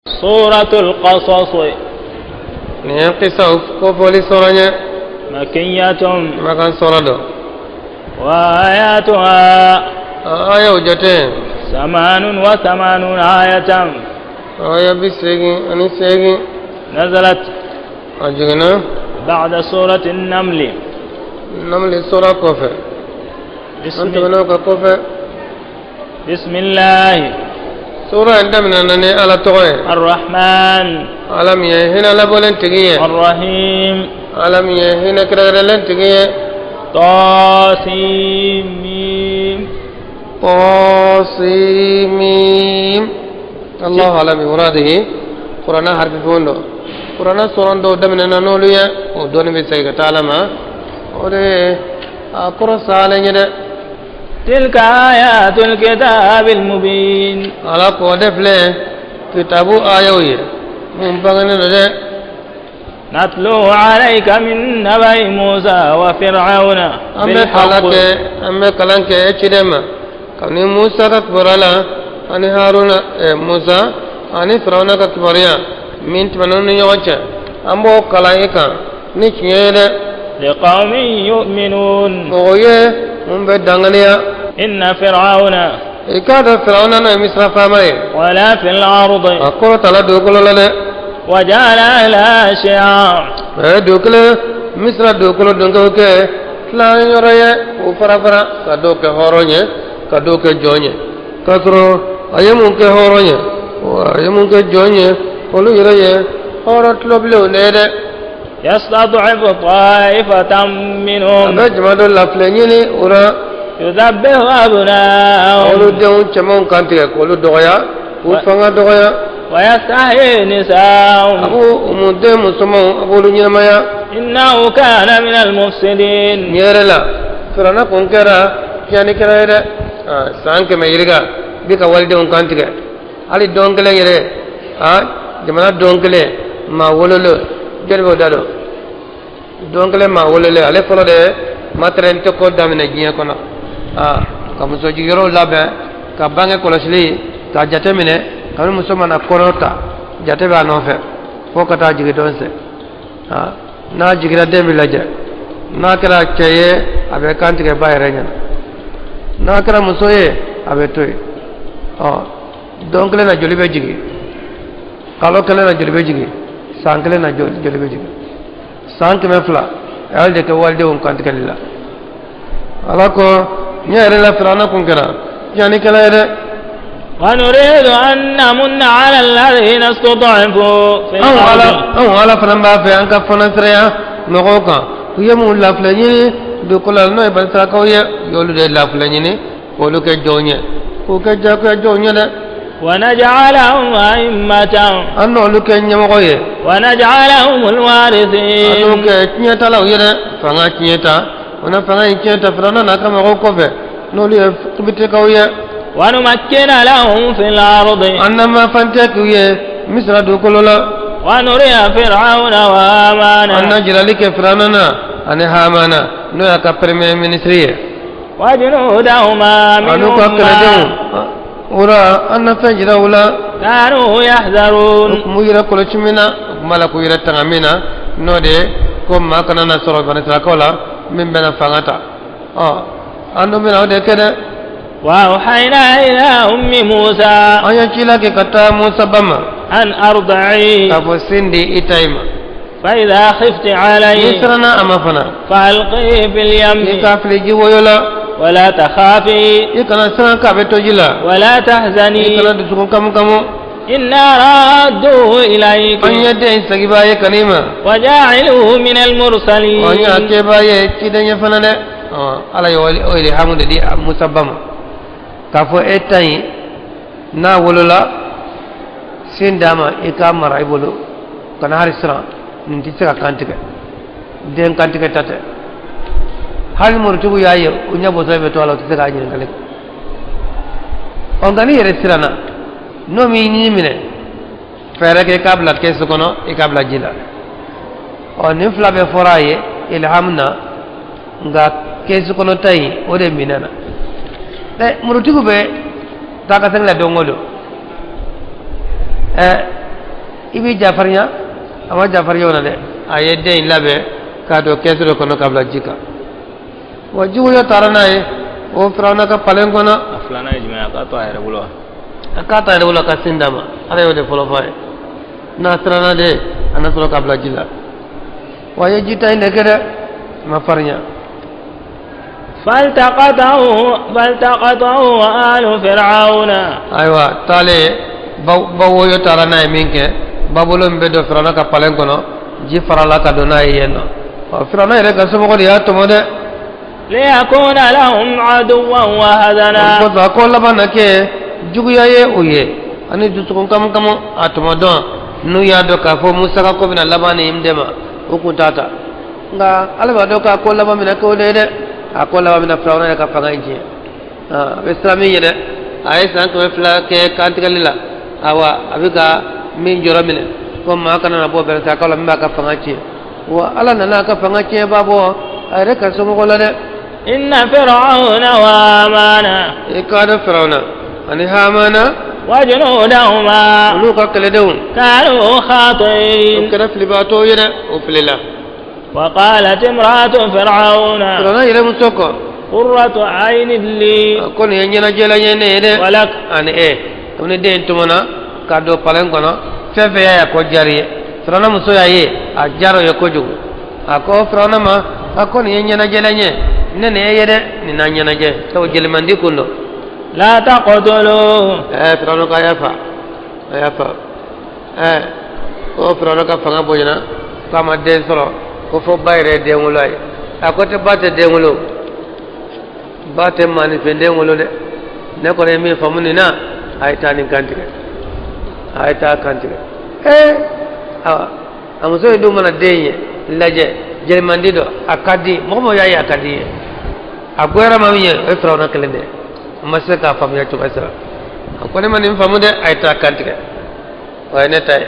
سورة القصص نيان قصة كوفولي سورة مكية مكان سورة وآياتها آية وجتين 88 آية آية بسيجي أني سيجي نزلت أجينا بعد سورة النمل نمل سورة كوفة أنت منو كوفة بسم الله سورة عندنا نني على توي الرحمن عالم يهنا لبولن تجيه الرحيم عالم يهنا كررلن تجيه طاسيم قاسمين الله أعلم بمراده قرآن حرف فوندو قرآن سورة دو دمنا نوليا ودون بسيك تعلم وده قرآن سالين يده تلك آيات الكتاب المبين على قوة فله كتابو آيوية من بغنى ده نتلو عليك من نبأ موسى وفرعون أمي كلانك اتشدما كوني موسى كبرالا أني هارون موسى أني فرعون كبريا من تمنون يوجه أمبو كلايكا نيشيدا لقوم يؤمنون ويه من بدانغليا إن فرعون إكاد فرعون أنا مصر فامي ولا في الأرض أقول تلا دوكلو لله وجعل أهلها شيعا دوكلو مصر دوكلو دونكوكي لا يوريه وفرافرا كدوك هورونيه كدوك جونيه كثرو أيمونك هورونيه وأيمونك جونيه ولو يوريه هورت لبلو نيده يستضعف طائفة منهم أجمد اللفليني ورا يذبح أبناءهم ولو دون شمون كانتي ولو دغيا وفنا دغيا ويستحيي نساءهم أبو أمودي مسمو أبو لنيمايا إنه كان من المفسدين نيرلا فرنا كونكرا يعني كرايدا سانك ميرغا بك والدون كانتي علي دونكلي يري جمانا دونكلي ما ولولو جربو دالو دونكلي ما ولولو علي فلو دي matren to ko damina jiya kono ka muso jigiro labe ka bange kolosli ka jate mine ka muso mana korota jate ba no fe fo kata jigi don se na jigira dembi laje na kara cheye abe kanti ke bayre nya na kara muso ye abe toy donc le na jolibe jigi kalo kele na jolibe jigi sankle na jolibe jigi sank me fla alde ke walde on kanti kalila alako nyere la frana kunkara yani kala ere ونريد أن نمن على الذين استضعفوا في الأرض أو على فرنبا في أنك فنسريا نغوكا يمو لافلني دوكولا نو يبنسا كويا يولو دي لافلني ولو كجونيا وكجاكو جونيا ونجعلهم أئمة أنو لو كنيمغويا ونجعلهم الوارثين أنو كنيتا لو يرى فانا كنيتا ونا فانا كنيتا فرانا ناكما غوكوفي نولي كبتي كويا ونمكن لهم في الأرض أنما فانتكويا مصر دوكولا ونري فرعون وهامان أن نجر لك فرانا أن هامان نو يكا بريمير منستري وجنودهما منهم ورا أن فجر ولا كانوا يحذرون ميرا كل شمنا ملك يرى تغمينا نودي كم ما كنا نصر بنتلا كولا من بين فانتا أنو من هذا كده وأوحينا إلى أم موسى أن يجيلك كتا موسى بما أن أرضعي أبو سندي إتايما فإذا خفت عليه يسرنا أما فنا فألقيه في اليم يكافل جويلا ولا تخافي يكنا سنا كابتو جلا ولا تحزني يكنا دسوكم كم إنا رادوه إليك أن يدعي سجباية كريمة وجاعله من المرسلين وأن يأتيباية كيدن يفنن على يولي حمد دي مسبما كفو إتاي نا ولولا سين داما إكا مرأي بولو كان هاري سرا ننتسكا كانتك دين كانتك تاتي hal murtubu yayi unya bosa beto ala tsaka anyi ngale on gani resirana no mi ni mine fere ke kabla ke sokono e kabla jila on ni fla be foraye ilhamna nga ke sokono tai o de minana murtubu be taka tang la dongodo ibi jafarinya ama jafariya wala de aye den labe ka do kesro kono kabla jika waju yo tarana e o Firawna ka palen kono aflana ijma ka to ayre bulo akata ayre bulo ka sindama ala yo de folo fae nasrana de anasro kabla jila waye jita indekere ma farnya فالتقطه آل فرعون أيوة تالي باو يو ترانا يمينك بابولو مبدو فرعون كفالين كنو جي فرالا كدونا يينو فرعون يرى كسبوكو ديا تمودي ليكون لهم عدوا وهزنا كوزا كولا بانكي جوغيا يه اويه أني جسكم كم أتمودون نويا دو كفو موسى كو بنا لباني يمدما وكوتاتا nga alaba do ka ko laba mina ko de akola wa mina Firawna ka fanga inji islami yede ay san ko fla ke kantigalila awa abiga min joro mine ko ma kana na bo be ta kala mba ka fanga ci wa ala na ka fanga ci babo ay re ka so mo la de inna fir'auna wa amana ikada Firawna ani hamana wa junudahuma lu ka kale deun kanu khatin kada flibato yede o flila وقالت امرأة فرعون قرة عين لي كون ينجنا جلا ينه ولك أنا كون دين تمنا كادو بالن كنا فيا يا كوجاري فرعون مسوي أيه أجارو يكوجو أكو فرعون ما أكون ينجنا جلا يه نene yede ni nanyana je taw jeli mandi kundo la taqtulu Firawna ka yafa o Firawna ka fanga bojana kama den soro ko fo bayre dengulo ay akote bate dengulo bate mani fe dengulo de ne ko ne mi famuni na ay tani kantike ay ta kantike awa amuso do mana denye laje jeli mandido akadi momo yayi akadi agora mamiye e Firawna kelende masaka famya to kasara ko ne mani famude ay ta kantike way ne tay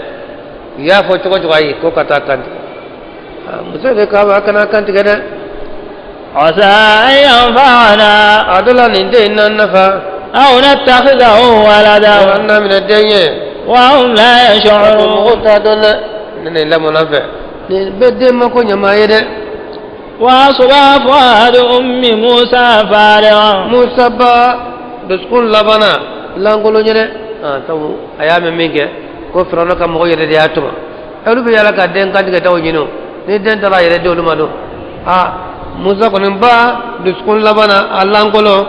ya fo choko ay ko kata kantike muso kaba kana kan tigada asa yanfa'ana adala ninde inna nafa aw nattakhidahu walada wa anna min ad-dayyi wa hum la yash'urun muta dole nene la munafa ni bedde mako nyama yede wa suba fuad ummi musa fariga musa ba duskun labana langolo nyede tawu ayame minge ko Firawna kam mo yede ya tuma elu be yala ka den kan tigada wonyino ni den tara yere de oluma do musa ko ba duskun labana allangolo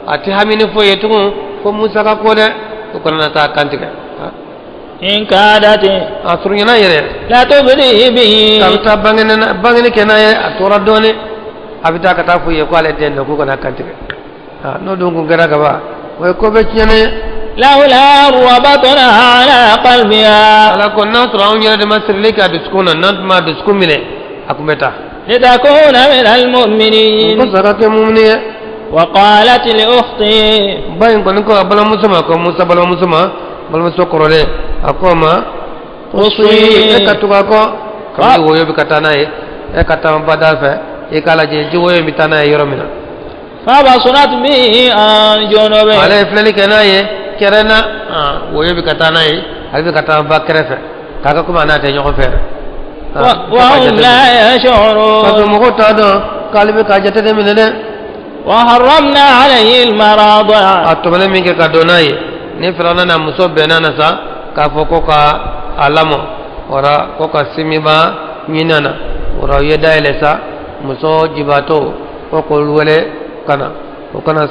ati hamini fo yetugo ko musa ka ko de ko na ta kantika in kadati asrunyana yere la tubdi bihi kamta bangene kenaye atora doni abita kata fo ye ko ale den ko na kantika no do ko gara gaba way ko be tiene لولا ربطنا على قلبها ala ko na tora on yere de masirlika duskuna not ma duskumine akumeta لتكون من المؤمنين فسرت مؤمنية وقالت لأختي باين كونكو أبلا مسما كو موسى بلا مسما بلا مسوا كرولة أكوما قصي إكتوكا كو كم يويو بكتانا إكتام بدال فا إكالا جي يويو بتانا يرومنا فبصرت به عن جنوب على فلاني كنا كرنا ويو بكتانا هل بكتام باكرفة كاكا كم أنا تيجي خفير وهم لا يشعرون فسمعوا تادو قالوا بكاجتة منه وحرمنا عليه المراضع أتمنى منك كدوناي نفرنا نمسو بيننا سا كافوكو كا علامو ورا كوكا سيميبا نينانا ورا يدا إلسا مسو جباتو وكولولة كنا وكنا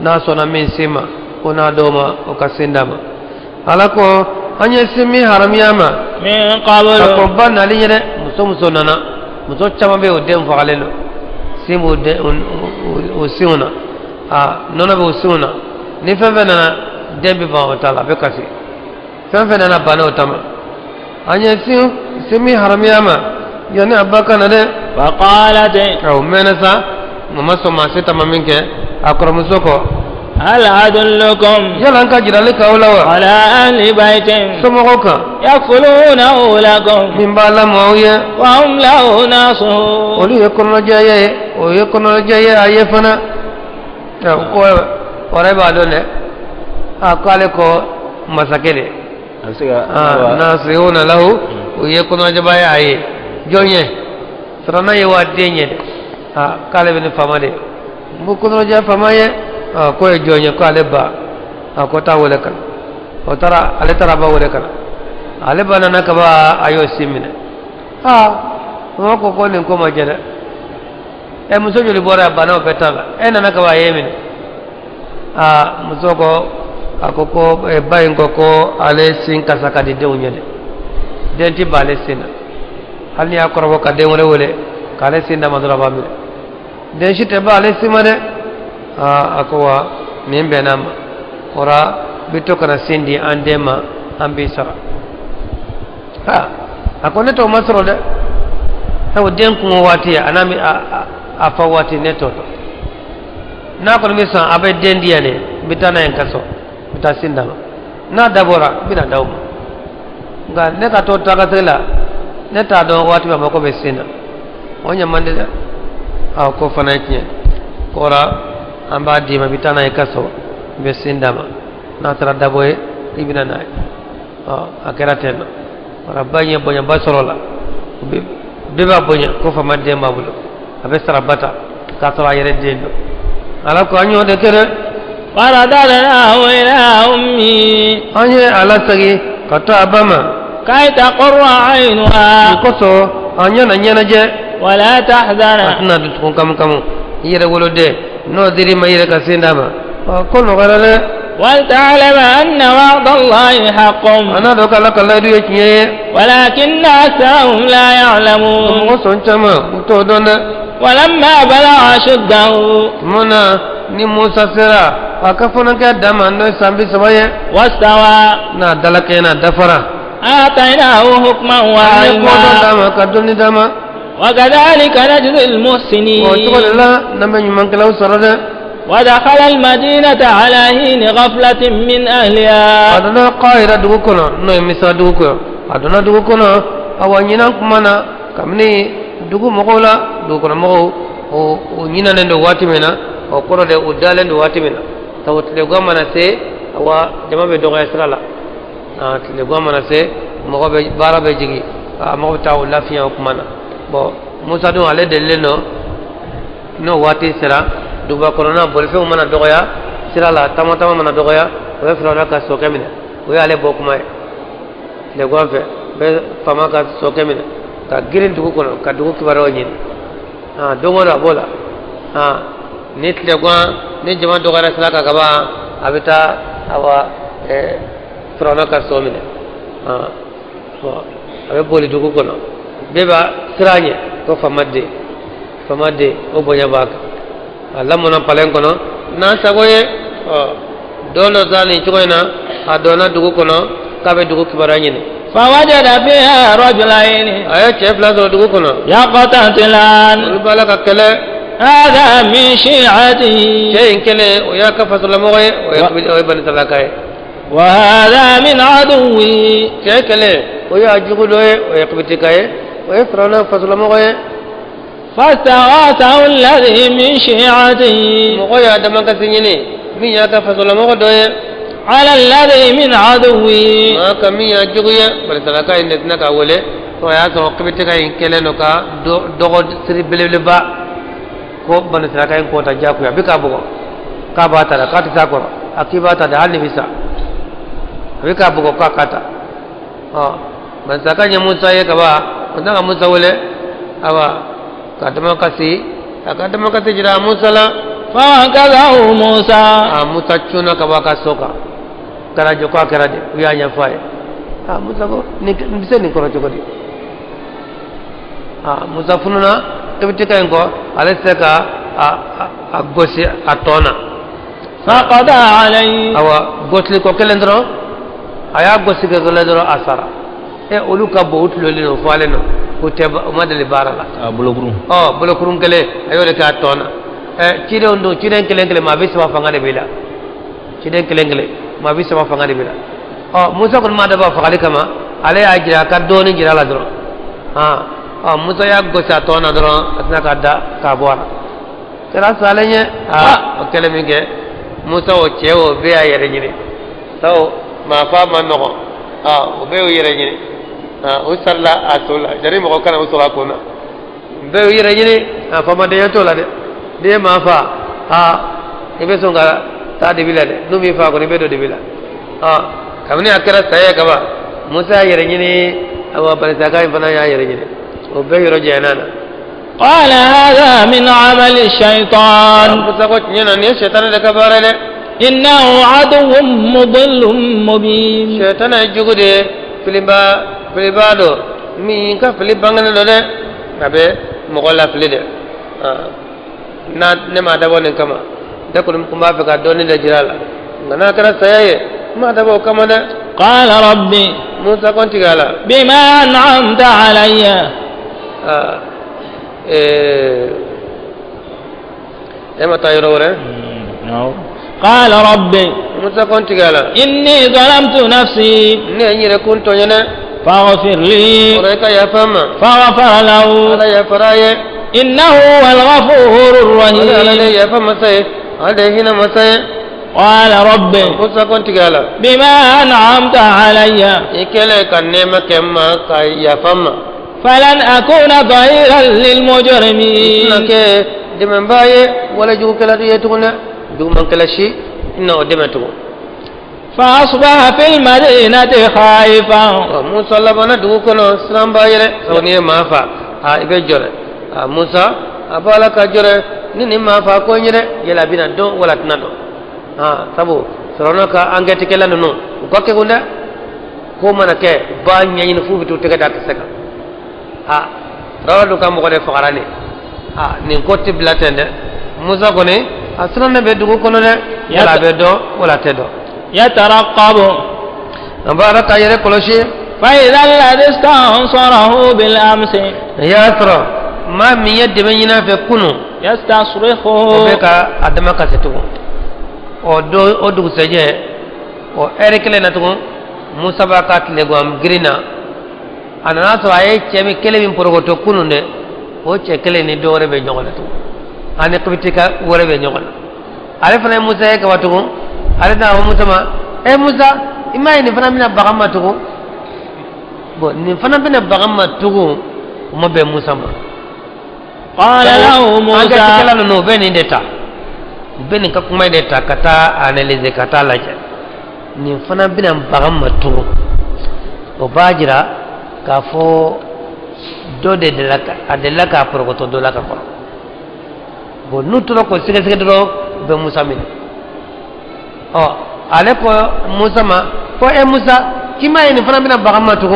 ناسونا من سيما كنا دوما وكسندما alako anye simi haramiyama min qablu akobba nali nyere muso nana muso chama be odem falelo simu de usiuna nona be usiuna ni fefe nana dembi ba otala be kasi fefe nana bana otama anye simi haramiyama yani abaka nade faqalat aw menasa mama so ma seta maminke akromusoko هل أدلكم يلا انك جرالك أولا على أهل بيت سمعوك يكفلونه لكم من بالا موية وهم له ناصحون ولي يكون جاية ويكون جاية أيفنا ورأي بعدون أقالكو مساكين nasihuna lahu uyekono jabaya aye jonye sarana ye wadenye kale ben famade mukono ja famaye ko e jonye ko aleba ko ta wala kan o tara ale tara ba wala kan ale bana nakaba ayo simine ko nen ko majere e muso joli bora bana betala e nana nakaba yemin muso ko akoko e bayin ko ale sin kasaka di dew nyede denti bale sina halni akoro ka de wala wala kale sinda madura bamile den shite bale simade akwa membe nam ora bito kana sindi andema ambisara akone to masro de taw den ko wati anami afa wati netoto na ko mi san abe dendi ane bitana en kaso bita sinda na dabora bina dawma nga ne ka to taga tela ne ta do wati ba ko be sinda onya mande ko fana kiye kora amba di ma bitana en kaso be sinda ma na tara daboy ibina nay akera ten rabbanya bonya basorola beba bonya ko fa madde mabulo abe sarabata ka tara yere dendo ala ko anyo de kere faradalnahu ila ummi anye ala sagi kata abama kay taqra aynuha koso anya na nyana je wala tahzana atna dut kam yere wolode no diri ma yere ka sindama ko no garale ولتعلم أن وعد الله حق أنا دوك لك الله يدوي ولكن أكثرهم لا يعلمون ولما بلغ أشده منا نموسى سرا وكفنا كدام أنه سامبي سوايا واستوى دلكينا دفرا آتيناه حكما وعلما وكذلك نجزي المحسنين ودخل المدينة على حين غفلة من أهلها أدنى قائرة دوكنا نو مسا دوكنا أدنى دوكنا أو نينا كمانا كمني دوكو مقولا دوكنا مقو أو نينا نندو واتمنا أو كورو دي أدالن دو واتمنا تو تلقوا منا سي أو جمع بدوغا يسرالا تلقوا منا سي مقو بارا بيجيكي مقو تاو لافيا وكمانا بو موسى دون على دليلنا نو واتي سرا duba korona bolfe mana dogoya sirala tama mana dogoya we frona ka soke mine we ale bokuma le gonfe be fama ka soke mine ka girin dugu kono ka dugu kibaro nyin dongora bola nit le gwa ne jama dogara sala ka gaba abita awa frona ka so mine so abe boli dugu kono beba siranye ko famade o bonya baka Allah mona palen kono na sagoye dolo zani chukoina adona dugu kono kabe dugu kibaranyine fawajada fiha rajulain aya chef la dugu kono yaqtatilan bala ka kele hada min shi'ati shay kele o ya ka fasala moye o ban talakai wa hada min aduwi shay kele o ya jugu doye o yakbitikaye o frana fasala moye فاستغاثه الذي من شيعته مغيا دمك سنيني مين يا كفصل مغدوي على الذي من عدوه ما كمي يا جويا بل تلقى ان نتنك اولي تو يا تو قبتك ان كلنوكا دوغ سري بلبلبا ko ban saka en ko ta jaku ya bika bugo ka ba ta ka ta ko akiba ta da halni bisa bika bugo ka kata ban saka nya musa ye ka ba wannan musa wale awa kadama kasi jira musa la fa kazahu musa musa chuna kabaka soka kara joko akara de uya nya faye musa ko ni bise ni koro joko di musa fununa tebiti kay ko aleseka gosi atona faqada alai awa gosli ko kelendro aya gosi ke kelendro asara e oluka bo utlo le no fale no uteba umadali barala bulokurum kele ayole ka tona cide ondo ciden kele ma bi sama fangade bila ciden kele ma bi sama fangade bila musa kon ma da ba fakali kama ale ajira ka doni jira la dro musa ya gosa tona dro asna ka da ka bora tera salenye o kele minge musa o chewo be ayere nyini taw ma fa ma no o be o yere nyine o sarla asola jari mo kana o sola kona be o yere nyine fa ma de yatola de ma fa ibe songa ta de bila de no mi fa ko ni be do de bila kamni akara saya kaba musa yere nyine awa bal zakai bana ya yere nyine o be yoro janana قال هذا من عمل الشيطان إنه عدو مضل مبين شيطان يجوده فلبادو مين كفلبانغنا لده نبي مغلا فلده نما دبون كما دكتور كم بافك دوني لجرالا نحن كنا سيئة ما دبوا كما ده قال ربي موسى كنت قالا بما أنعمت علي اما تايرورة قال ربي موسى كنت قالا إني ظلمت نفسي ني كنت ينا فاغفر لي وريك يا فما فغفر له على يا فراي إنه هو الغفور الرحيم على يا فما سي على هنا مسي قال ربي موسى كنت قالا بما أنعمت علي يكلا كان نعمة كما يا فما فلن أكون ظهيرا للمجرمين لك دمن باي ولا جو كلا يتغنى دومن كلا شيء إنه دمتو فأصبح في المدينة خائفا موسى لبنا دوكنا سلام باي سوني ما فا إبجره موسى أبالا كجره نني ما فا كونيره يلا بينا دون ولا تنادو سبو سرنا كا أنجت كلا نو وكاكي كوندا كومانا كه بانيا ينفو بتو تكدا كسكا rawa du kam ko de fakarani nin kotti blatende musa koni asrana be dugu kono de yala be do wala tedo yataraqabu baraka yere koloshi fa idha alladhi istansarahu bil amsi yasra ma mi yadde ben yina fe kunu yastasrihu be ka adama ka setu o dugu seje o erekle na tugu musa ba ka tle go am grina anana so ay chemi kele min porogoto kununde o che kele ni dore be nyogala to ane kubitika wore be nyogala ale fana musa e ka watu ale na musa ma musa imay ni fana mina bagama to bo ni fana bina bagama to mo be musa ma qala lahu musa kala no be ni deta be ni ka kuma deta kata analyze kata laje ni fana bina bagama to o bajira kafo do de la ka progoto do la ka ko bo nutro ko sige sige do be musa min ale ko musa ma ko musa kima ni fana bina bagama to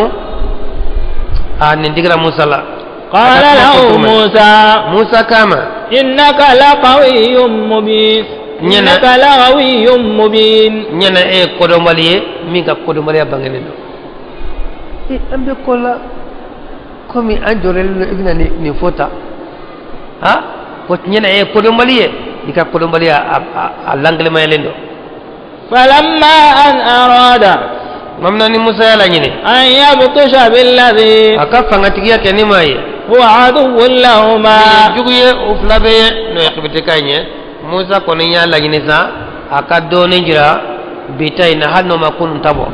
ni digra musa la qala lahu musa kama innaka laqawiyyun mubin innaka laqawiyyun mubin nyana ko do maliye mi ka ko do maliya bangene do ambe kola komi anjorel ibna ni fota ko nyana ko do maliye dika ko do maliya a langle mayelendo falamma an arada mamna ni musa yala nyine an yabtusha billadhi akafa ngatikia ke ni maye huwa aduwwun lahuma juguye uflabe no yakbite kanye musa ko ni yala nyine sa akado ni jira bitai na hanno makun tabo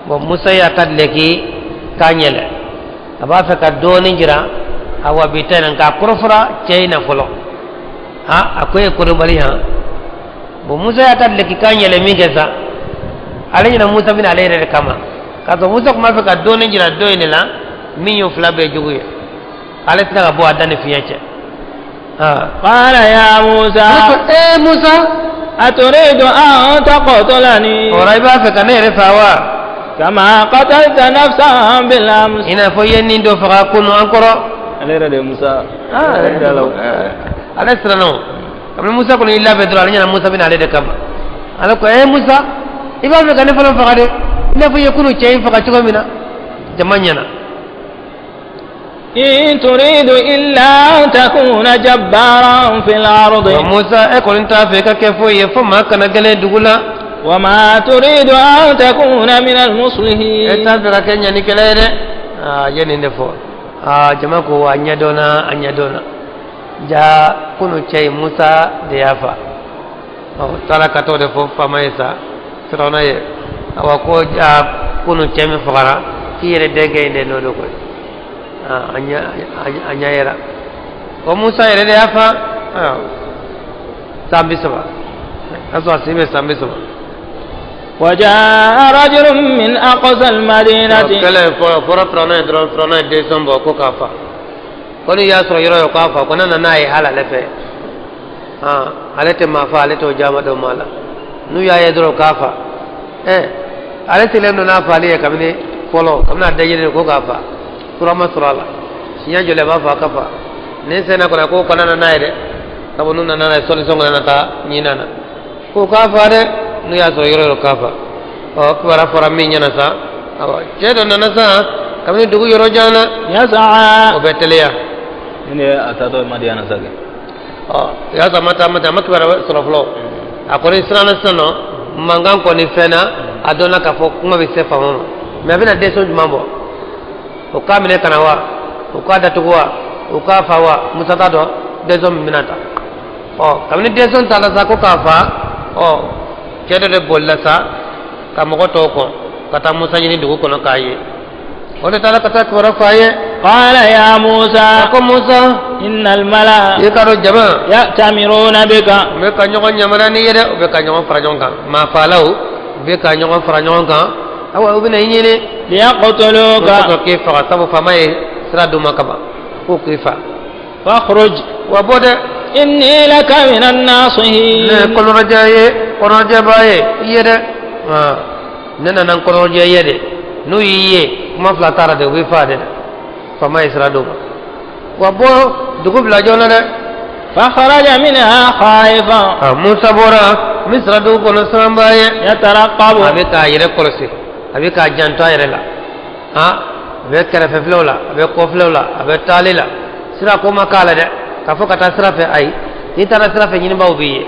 bo musa ya kadleki kanyele aba fa kaddo ni jira awa bitai nan ka kurfura cheyna fulo akoy ko do bari bo musa ya kadleki kanyele mingeza alayna musa bin alayre kama kazo musa kuma fa kaddo ni jira do ni la minyo flabe juguye ale tanga bo adane fiyache qala ya musa musa aturidu an taqtulani orai ba fa kanere fawa kama qatalta nafsan bil ams ina fo yenni do fa kunu ankoro alera de musa ala strano kam musa ko illa be dra nyana musa bin alayre kama ala ko musa iba fa kanere fa de ina fo yakunu cey fa ka mina jamanyana إن تريد إلا أن تكون جبارا في الأرض موسى أقول أنت فيك كيف يفهم كان قال دولا وما تريد أن تكون من المصلحين أنت كن يعني كلا يعني نفو جماعة أنيدونا جا كونو شيء موسى ديافا ترى كتو دفو فما يسا سرنا يه أو كو kunu chemi fagara kiyere dege inde no do ko anya yera o Musa yere de afa sambi saba aswa sibe sambi saba وجاء رجل من أقصى المدينة kale fora prana December ko kafa koni ya so yoro kafa kona na nai hala lefe alete mafa alete o jama do mala nu ya yedro kafa alete le no na fali e kamne folo kamna dajire ko kafa surama surala sinya jole ba fa kafa ne sena ko kona na nai de kabunu na na solution na ta nyinana ko kafa de nu ya so yoro kafa o kwara fora minya na sa awa jedo na sa kamne dugu yoro jana يسعى o beteleya ini atato Madiana sage ya mata kwara suraflo akori sirana sano mangan ko ni fena adona ka fo kuma be sefa mama me bina deso jumambo o kamine kanawa o ka datuwa o ka fawa musata do deso minata kamine deso tala sa ko ka fa kedo de bolla sa ka mo to ko kata musa ni dugu kono kaye wala tala kata kwara faye قال يا موسى ko musa إن الملأ yekaro jama يأتمرون بك be ka nyogon nyamara ni yede be ka nyogon fara nyogon kan ma falau be ka nyogon fara nyogon kan awa ubina yini ليقتلوك ko ke fa sabu famay sira du makaba ko kifa فاخرج wa bode إني لك من الناصحين ne kono rajaye yede nena nan kono rajaye yede nu yiye kuma fla tara de wi fa de famay sira du wa bo dugu bla jona de فخرج منها خائفا musa bora misra du kono sambaye يترقب abe ka yere kolosi abe ka janto yere la abe kere fe flola abe ko flola abe talila sira ko makala de ka fo kata sira fe ay ni tara sira fe nyini baw biye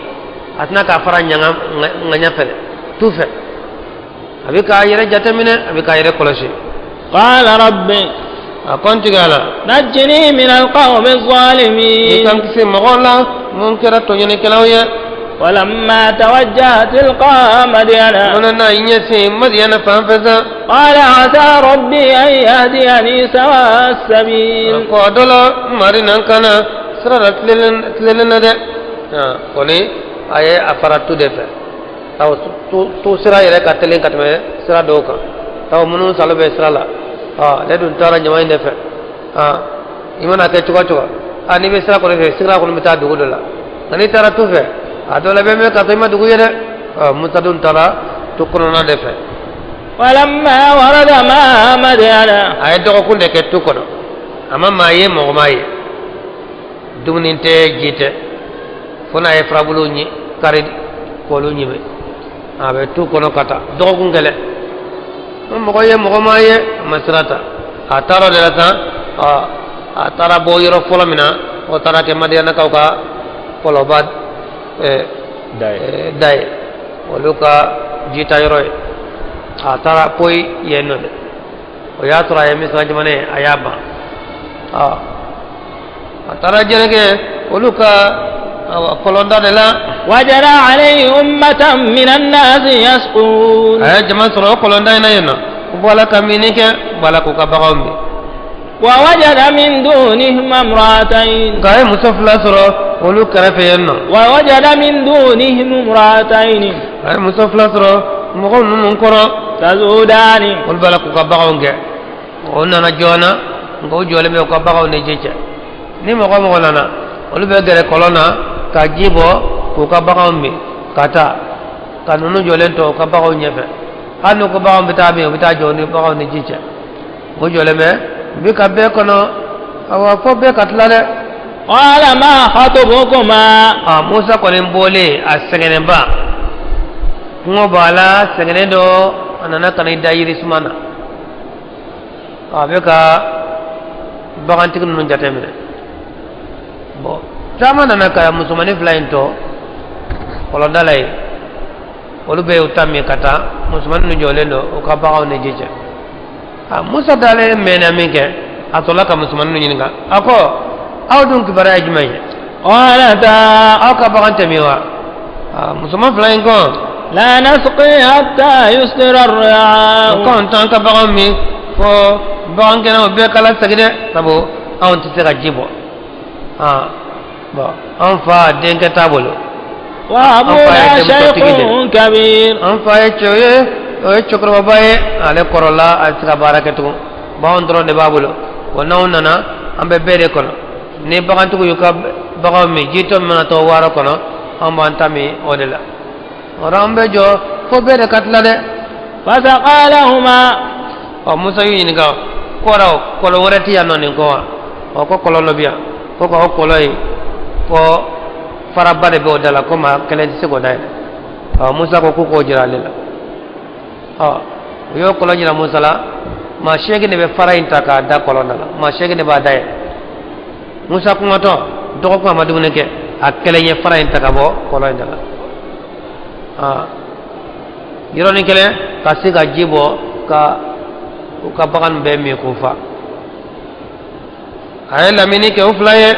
atna ka fara nyanga nganya fe tu fe abe ka yere jatamine abe ka yere kolosi قال ربي akonti gala نجني من القوم الظالمين kam kisi mogola mon kera to nyene kelawye ولما توجه تلقاء مدين monana inyese madiyana fanfeza قال عسى ربي أن يهديني سواء السبيل ko dola mari nan kana sira tlelena de koni aye aparatu de fe taw tu sira yere ka telen katme sira do ka taw munu salobe sira la le dun tara nyama inde fe imana ke chuka ani be sira ko ne sira ko mita dugu dola ani tara tu fe adola be me ka to ma dugu yere mutadun tara to kono na de fe ولما ورد ماء مدين aye do ko de ke tu kono ama maye mo maye dumuninte jite fona e frabulu ni kare ko lu nyibe abe tu kono kata do ko ngele mo maye masrata ataro de la atara bo yoro folamina o tara ke madiana kawka polo bad dai o luka jita yoro atara poi yenno de o ya tora e misra jamane ayaba atara jerege o luka kolonda de la وجرى عليه أمة من الناس يسقون ay jama soro kolonda ina yenno wala kaminike wala ko kabagombe ووجد من دونهم امرأتين kay musafla soro olu karafe yenno ووجد من دونهم امرأتين ay musafla soro mo ko mun koro تزودان ol bala ko kabagonge onna na jona ngo jole me ko bagaw ne jeje ni mo ko nana olu be gere kolona ka jibo ko kabagombe kata kanunu jole to kabagaw nyefe hanu ko bagaw bitabe bita joni bagaw ne jeje mo jole me bi ka be kono awa fo be katlale قال ما خطبكما musa ko len bole a segene ba ngo bala segene do anana kanai dayiri sumana be ka bagantik nun jatemine bo tama nana ka musumani flying to kolo dalay olu be utami kata musumani nu jolendo o ka bagaw ne jeje musa dale mena minke atola ka musumani nu nyinga ako awdun kibara ajmai قالتا aw ka bagante miwa musuman flying ko لا نسقي حتى يصدر الرعاء كون تانك بغمي فو بغنكنا وبيكالا سجده تبو أون تسيغا جيبو أنفا دينك تابولو وأبونا شيخ كبير أنفا يتشويه ويتشكر وبايه على كورولا أسيغا باركتو باون درون دبابولو ونوننا أمبي بيري كونو ni bagantugu yuka bagaw mi jito mana to waro kono ambantami odela orambe jo fo bere katla de fasaqalahuma o musa yini ga koro kolo worati yanno ni ko o ko kolo lobia ko ko kolo yi ko farabade be odala ko ma kelen se go dai o musa ko ko jira lela o yo kolo jira musa la ma shege ne be farainta ka da kolo nala ma shege ne ba dai musa kuma to dogo kuma madune ke akkelenye fara en takabo kolo en dala yironi kele kasiga jibo ka bagan be mi kufa ay lamini ke uflaye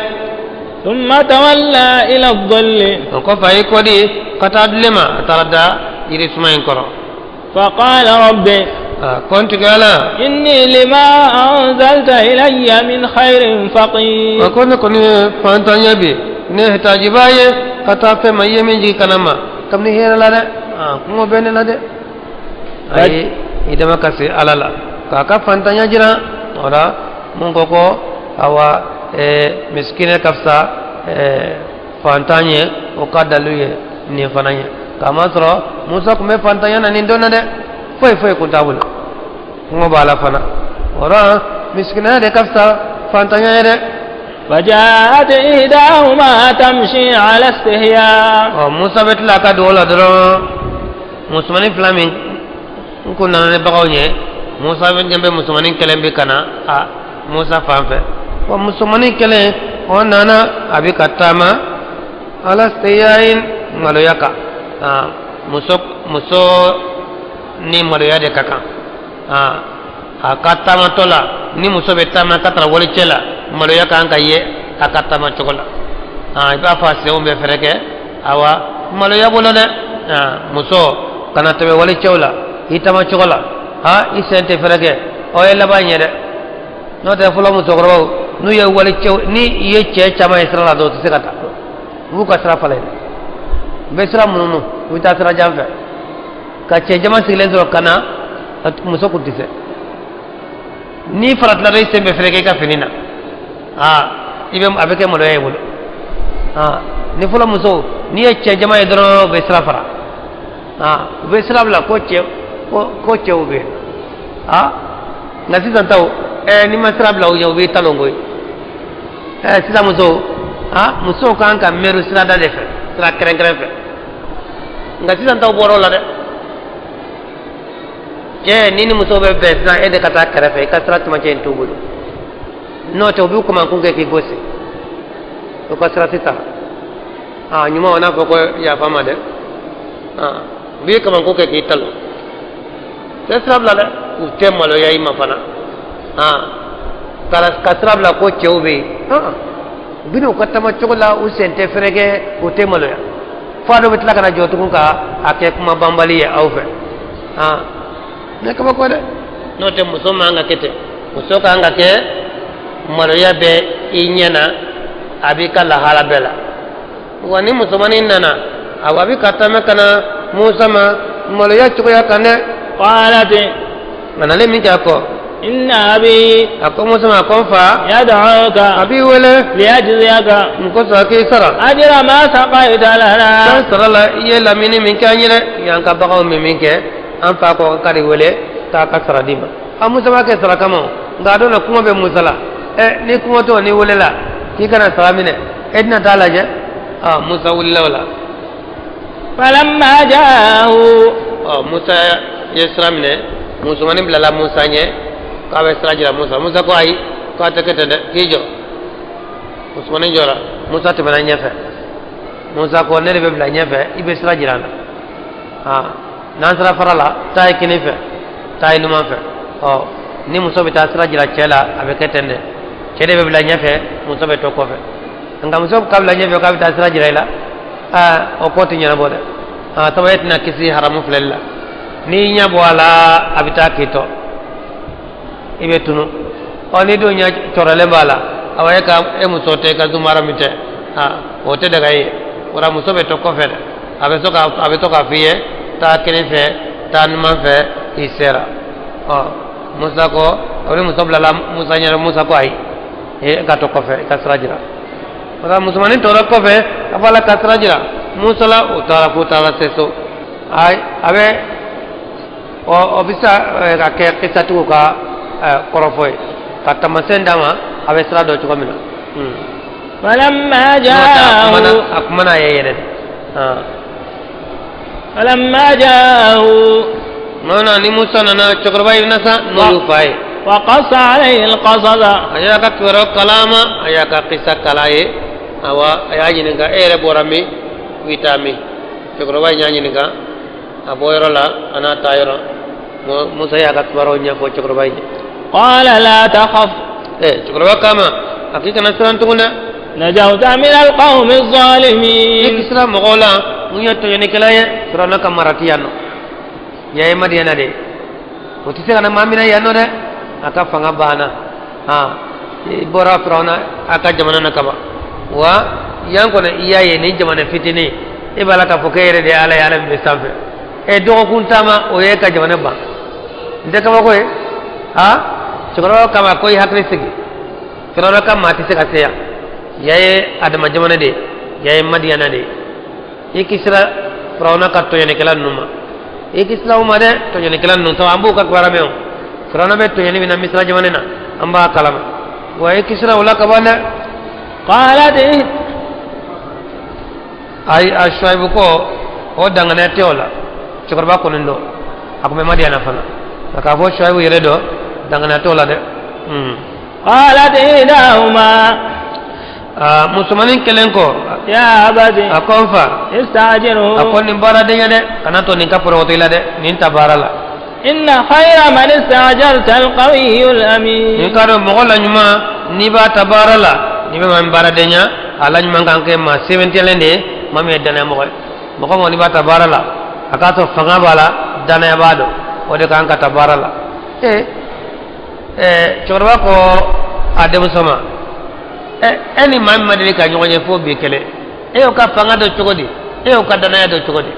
thumma tawalla ila adh-dhill ko fay ko di kata dlema tarada yiri sumayn koro فقال ربي كنت قال إني لما أنزلت إلي من خير فقير وكنا كنا فانتان يبي نهتاج باي كتاب ما يمنجي كنما كم نهير لا ده كم بين لا ده أي إذا ما كسي على لا كاكا فانتان يجرا ولا مونكو أوا مسكين كفسا فانتان يه وكادلويه نيفانيه kama soro musa kume fantanya na nindona de foi kuntabul ngo bala fana ora miskina de kafsa fantanya de فجاءت إحداهما تمشي على استحياء musa betla ka dola dro musmani flaming kunna ne bagawnye musa ben gembe musmani kelembe kana musa famfe wa musmani kele onana abi katama ala stiyain maloyaka muso ni maloya de kaka akatama tola ni muso betama katra wole chela maloya kanka ye akatama chokola iba fa se umbe fereke awa maloya bolone muso kana tebe wole chola itama chokola isente fereke o yella banye de no te fulo muso goro nu ye wole chew ni ye che chama isra do se kata bu ka sra fale besra mununu wita sra jamfe ka che jama silen do kana muso kutise ni farat la reise be freke ka finina ibe abeke mo loye bulu ni fula muso ni che jama edro besra fara besra bla ko che ube ngasi santaw ni masra bla uyo be talongo sisa muso muso kan ka meru sra da defe sra kren fe ngasi santaw boro la de nini muso be besna ede kata karafe kasra tuma chen tubulu no to bu kuma kunge ki gosi to kasra tita nyuma wana ko ya fama de bi kama kunge ki talo kasra bla la utte malo yayi mafana kala kasra bla ko chewbe bino katama chokola usente frege utte malo ya fado betla kana jotu ka ake kuma bambali ya aufe ne kama ko de no te muso manga kete muso ka anga ke maroya be inyana abika la hala bela wani muso mani nana awabi katama kana musa ma maroya chuya kane qalat manale min ko inna abi ako musa ma konfa yad'uka abi wala liyajziyaka ko sa ke sara ajra ma saqaita lana sara la ye lamini min kanyere yanka bagaw min ke an fa ko kari wele ta ka sara dima musa ma ke sara kama ngado na kuma be musala ni kuma to ni wele la ki kana sara mine edna talaje musa wala falamma jaahu musa yesra mine musa mani blala musa nye ka be sara jira musa ko ai ko ta kete de kijo musa mani jora musa te bana nyefe musa ko ne be bla nyefe ibe sara jira na nansara farala tay kinife tay numa fe ni muso be tasira jira chela abe ketende chede be bla nyafe muso be to ko fe nga muso kabla nyafe ka be tasira jira ila o ko ti nyana bode tabayetna kisi haramu flella ni nya boala abita kito ibe tunu oni do nya torale bala awaye ka e musote ka zumara mite ote daga yi ora musobe to ko fede abe to ka fiye ta kene fe ta numa fe isera musa ko ore musobla la musa nya musa ko ai e ka to ko fe ka srajira ora musmani to ko fe apala ka srajira musa la utara ko tala seso ai abe o bisa ka ke kisatu ka korofoy kata masendama abe sra do ko mina falamma ja'ahu akmana yeyede falamma ja'ahu nona ni musa nana chokrbai nasa nulu pai wa qasa alayhi alqasada ayaka kiro kalama ayaka qissa kalaye awa ayaji ninga ere borami vitami chokrbai nyanyi ninga aboyro la ana tayro musa yaka twaro nya ko chokrbai qala la takhaf chokrbai kama hakika nasran tuguna najawta min alqawmi adh-dhalimin ikisra mogola munya to yani kalaye surana kamaratiano yaye madiana de otise kana mamina yano de aka fanga bana bora frona aka jamana nakaba wa yanko na iyaye ni jamana fitini e bala ka fokere de ala yala be samfe e do kuntama o ye ka jamana ba de kama ko chokoro kama koy hakri sigi frona kam mati se ka seya yaye adama jamana de yaye madiana de ikisra frona ka to yani kala numa ikisla umade to yani kala nun to ambu ka barameo frona be to yani bina misra jamana na amba kalama wa ikisra wala kabana qalat ay ashaibu ko o dangane teola chokorba ko ndo akume madiana fana aka fo shaibu yere do dangane teola de qalat idahuma musumanin kelenko ya abadi akonfa istajiru akoni bara de yade kanato nin kaporo wotila de nin tabarala inna khayra man istajarta alqawiyul amin nin karo mogola nyuma ni ba tabarala ni be man bara de nya ala nyuma kanke ma 70 lende mami dana mo ni ba tabarala akato fanga bala dana yabado ode kanka tabarala chorba ko adem sama any man madri ka nyonye fo bi kele o ka fanga do chogodi o ka dana do chogodi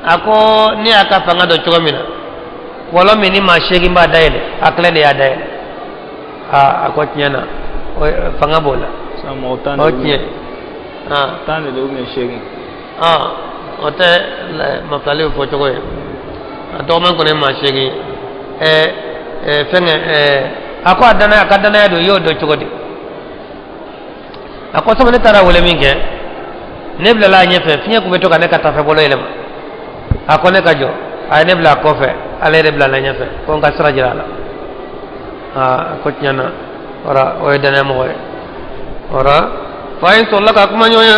ako ni aka fanga do chogomina wala mini ma shegi ba daile akle de ya daile ako nyana fanga bola samo tan o tie tan do me shegi ote mafali fo chogoye to man ko ne ma shegi fenge ako akadana do yo do chogodi ako so ne tara wole minge nebla la nyefe finya ko beto kana kata fe bolo elema ako ne kajo ay nebla ko fe ale nebla la nyefe ko nga sra jirala ko nyana ora o dana mo ora fain so la ka kuma nyoya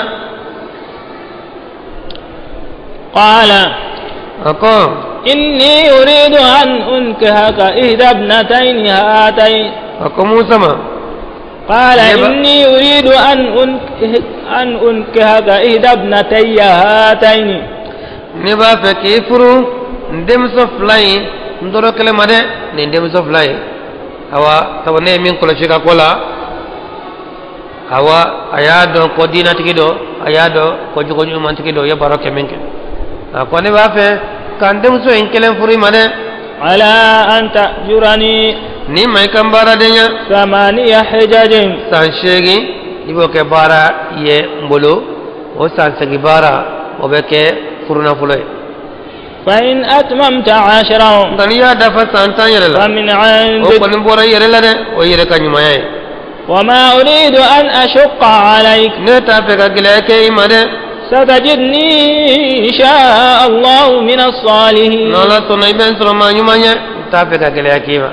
qala ako إني أريد أن أنكهك إحدى ابنتين هاتين أكو سما قال إني أريد أن أنكهك إحدى ابنتي هاتين نبا فكيفرو ندم سفلاي ندورو كلمة ده ندم سفلاي هوا توني من كل شيء كولا هوا أيادو كودينا تكيدو أيادو كوجو مان تكيدو يا بارو كمينك أكو نبا ف kandem so enkelen furi mane ala anta jurani ni mai kan bara denya samaniya hijajin san shegi ibo ke bara ye mbolo o san segi bara o be ke furuna fuloy fa in atmamta 10 daniya da fa san tan yere la min 'ind o ko bora yere la de o yere kan nyuma ye wama uridu an ashqa alayk ne ta fe ka gele ke imade ستجدني إن شاء الله من الصالحين نولا توني بن سلما نيمانيا تافيكا كليا كيما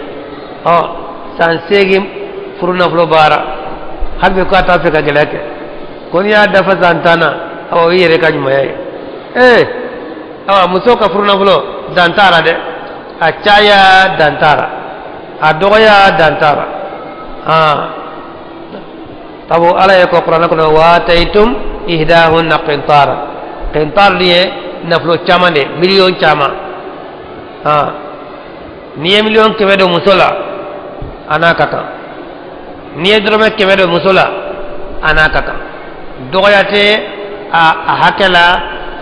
سانسيغي فرونا فلو بارا هل بكا تافيكا كليا كي كون يا دفا سانتانا او يريكا نيمايا musoka furuna fulo dantara de acaya dantara adoya dantara tabo ala ya ko qur'ana ko wa taitum ihdahunna qintara qintar ni naflo chama de million chama ni million kebedo musola anakata ni drome kebedo musola anakata doyate a hakela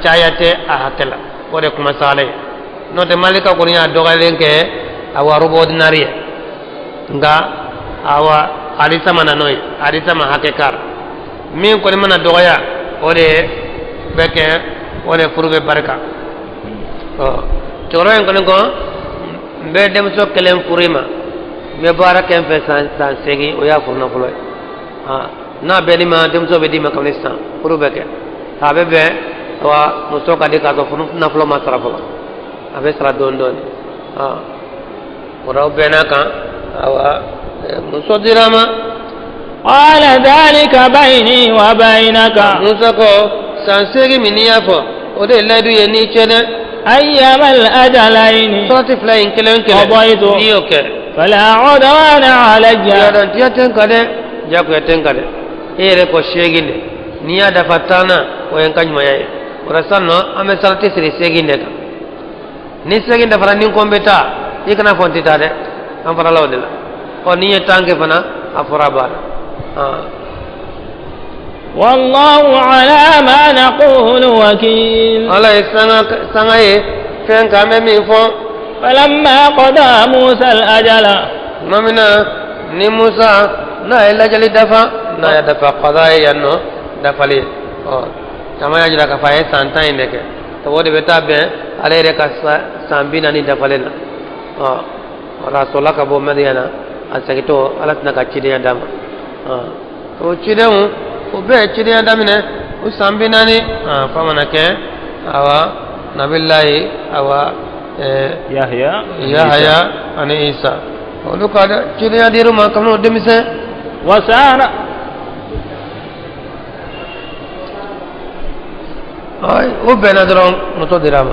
chayate a hakela ore kuma sale no de malika ko nya dogalenke awa robo ordinary nga awa alisa mana noy alisa ma hakekar min ko mana doya ore beke ore furube baraka choro en ko be dem so kelem furima me baraka en fe san segi o ya furna fulo na be ni ma dem so be di ma kamlistan furube ke habe be wa muso ka de ka so furna fulo ma tarafulo abe sara don don ora be na kan awa muso dirama qala dhalika bayni wa baynaka muso ko san segi miniya fo o de ladu ye ni chene ayyama al-ajalaini sorti flying kelen ni oke fala udwana alayya ya don tiaten kade ja ko eten kade ere ko sheginde niya da fatana o en kanyuma yayi ora sanno ame sarti siri seginde ka ni seginde fara ni kombeta ikana fontita de am fara lawdela o niye tanke fana afora bar wallahu ala ma naqulu wakil ala sangaye fen kame min fo falamma qada musa al-ajala mamina ni musa na ila jali dafa na ya dafa qada yanno dafali kama ya jira ka faye santa indeke to wode beta be ale re ka sambina ni dafalena rasulullah ka bo madiyana asakito alat na ka chide dama to chide mu ube chide damine usambina ni famana ke awa nabillahi awa yahya ani isa oluka chide diru ma kamno demise wasana ay ube na dron muto dirama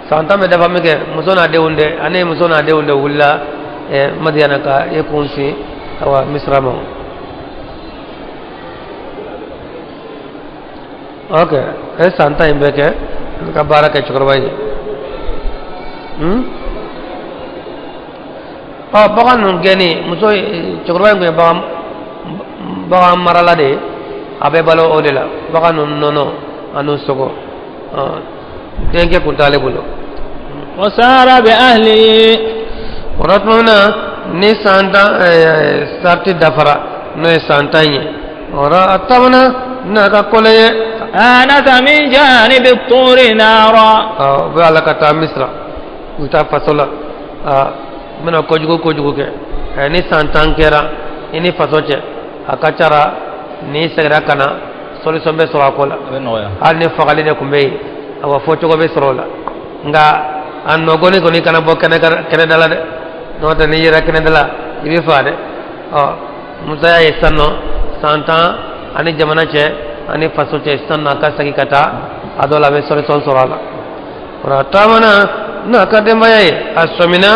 santa me dafa meke musona deunde ane musona deunde wulla madiyana ka e kunsi awa misrama okay santa imbeke ka baraka chukrwaji bagan nun geni muso chukrwaji ko bagan marala de abe balo odela bagan nun nono anu sogo denke kuntale bulo wasara bi ahli oratmana ni santa sarti dafara no santanye ora atamana na ka koleye anata min janib at-tur nara wala kata misra uta fasola mena kojugo ke ni santankera ini fasoche akachara ni segra kana solution be sora kola al ni fagali ne kumbe awa foto go be sorola nga an no goni kana bo kana dala de no ta ni yera kana dala ibe faade musa ya sanno santa ani jamana che ani faso che sanna ka sagi kata adola be solution sorala ora tamana na ka de maye asomina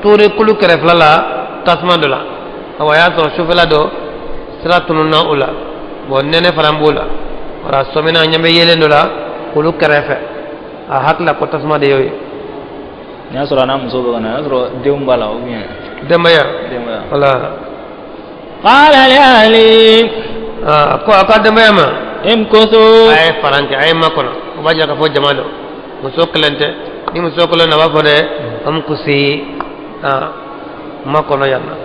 turi kulu kere flala tasmandola awa ya to shufela do siratunna ula bo nene farambula ora somina nyambe yelendola kulu kerefe a hakla ko tasma de yoy nya sura na muso do na sura deumbala o bien demaya wala qala li ahli ko aka demaya ma imkusu ay faranke ay makono o baja ka fo jamalo muso klente ni muso ko na wafo de am kusi makono yanna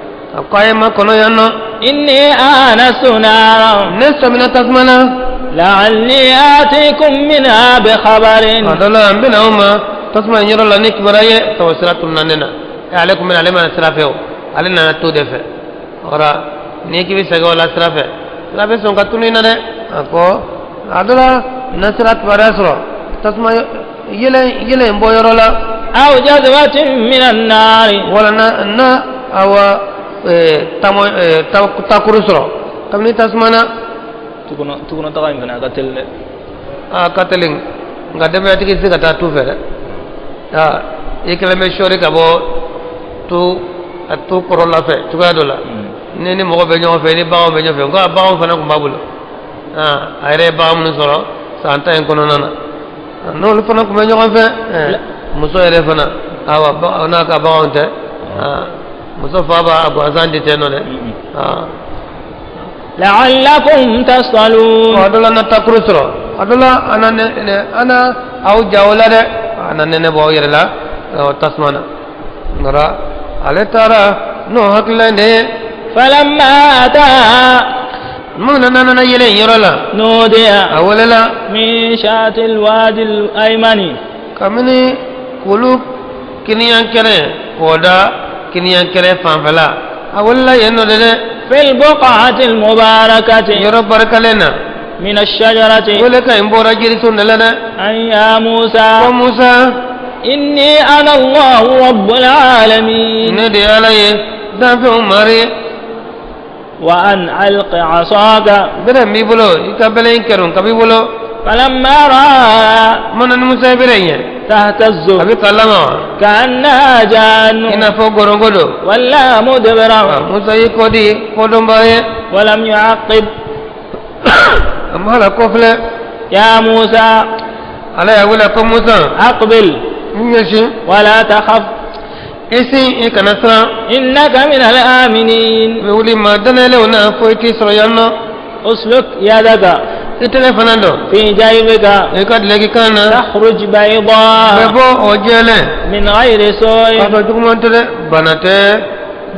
ko ay makono yanna inni anasu nara nesta min tasmana la'alli atikum minha bi khabarin adala bina umma tasma nyoro la nik baraye tawsiratun nanena alaikum min alima sirafeo alina to defe ora neki bi sago la sirafe son katuni na de ko adala nasirat barasro tasma yele mboyoro la aw jazwatin min an-nar wala na awa tamo takurusro kamni tasmana tukuno taga ngana katelle kateling ngademe atiki sigata tu fere ikele me shori kabo tu korola fe tuga dola ni mo be nyo fe ni bawo be nyo fe ko bawo fana ko babulo ayre bawo mun soro santa en kono nana no lu fana kuma ñoxon fe muso yere fana awa ona ka baonte muso faba abu azandi teno de لعلكم تصلون adola na takrusro adola ana au jawla de ana nene bo yere la tasmana ngara ale tara no haklande فلما أتى من نانا يلين يرلا نودي أولا من شاة الوادي الأيمن كمني قلوب كنيان كره ودا كنيان كره فانفلا أولا ينودي في البقعة المباركة يرى بركة لنا من الشجرة ولك إنبورا جرسون لنا أن يا موسى وموسى إني أنا الله رب العالمين ندي عليه دافع ماري وأن ألق عصاك برم بيبلو يكبلين كرون كبيبلو فلما رأى من موسى برين تهتز أبي كلامه كأنها جان إن فوق غرونغلو ولا مدبرا موسى يكودي كودم باي ولم يعقب أما لا كفلة يا موسى على أقول لكم موسى أقبل ماشي ولا تخف إسي إكنسرا إنك من الآمنين بيقولي ما دنا لونا فويتي سريانا أسلك يدك إتلفناندو في جيبك إكاد لكي كان تخرج بيضاء بيبو أوجيلة من غير سوء كافة جمعان تلي بناتي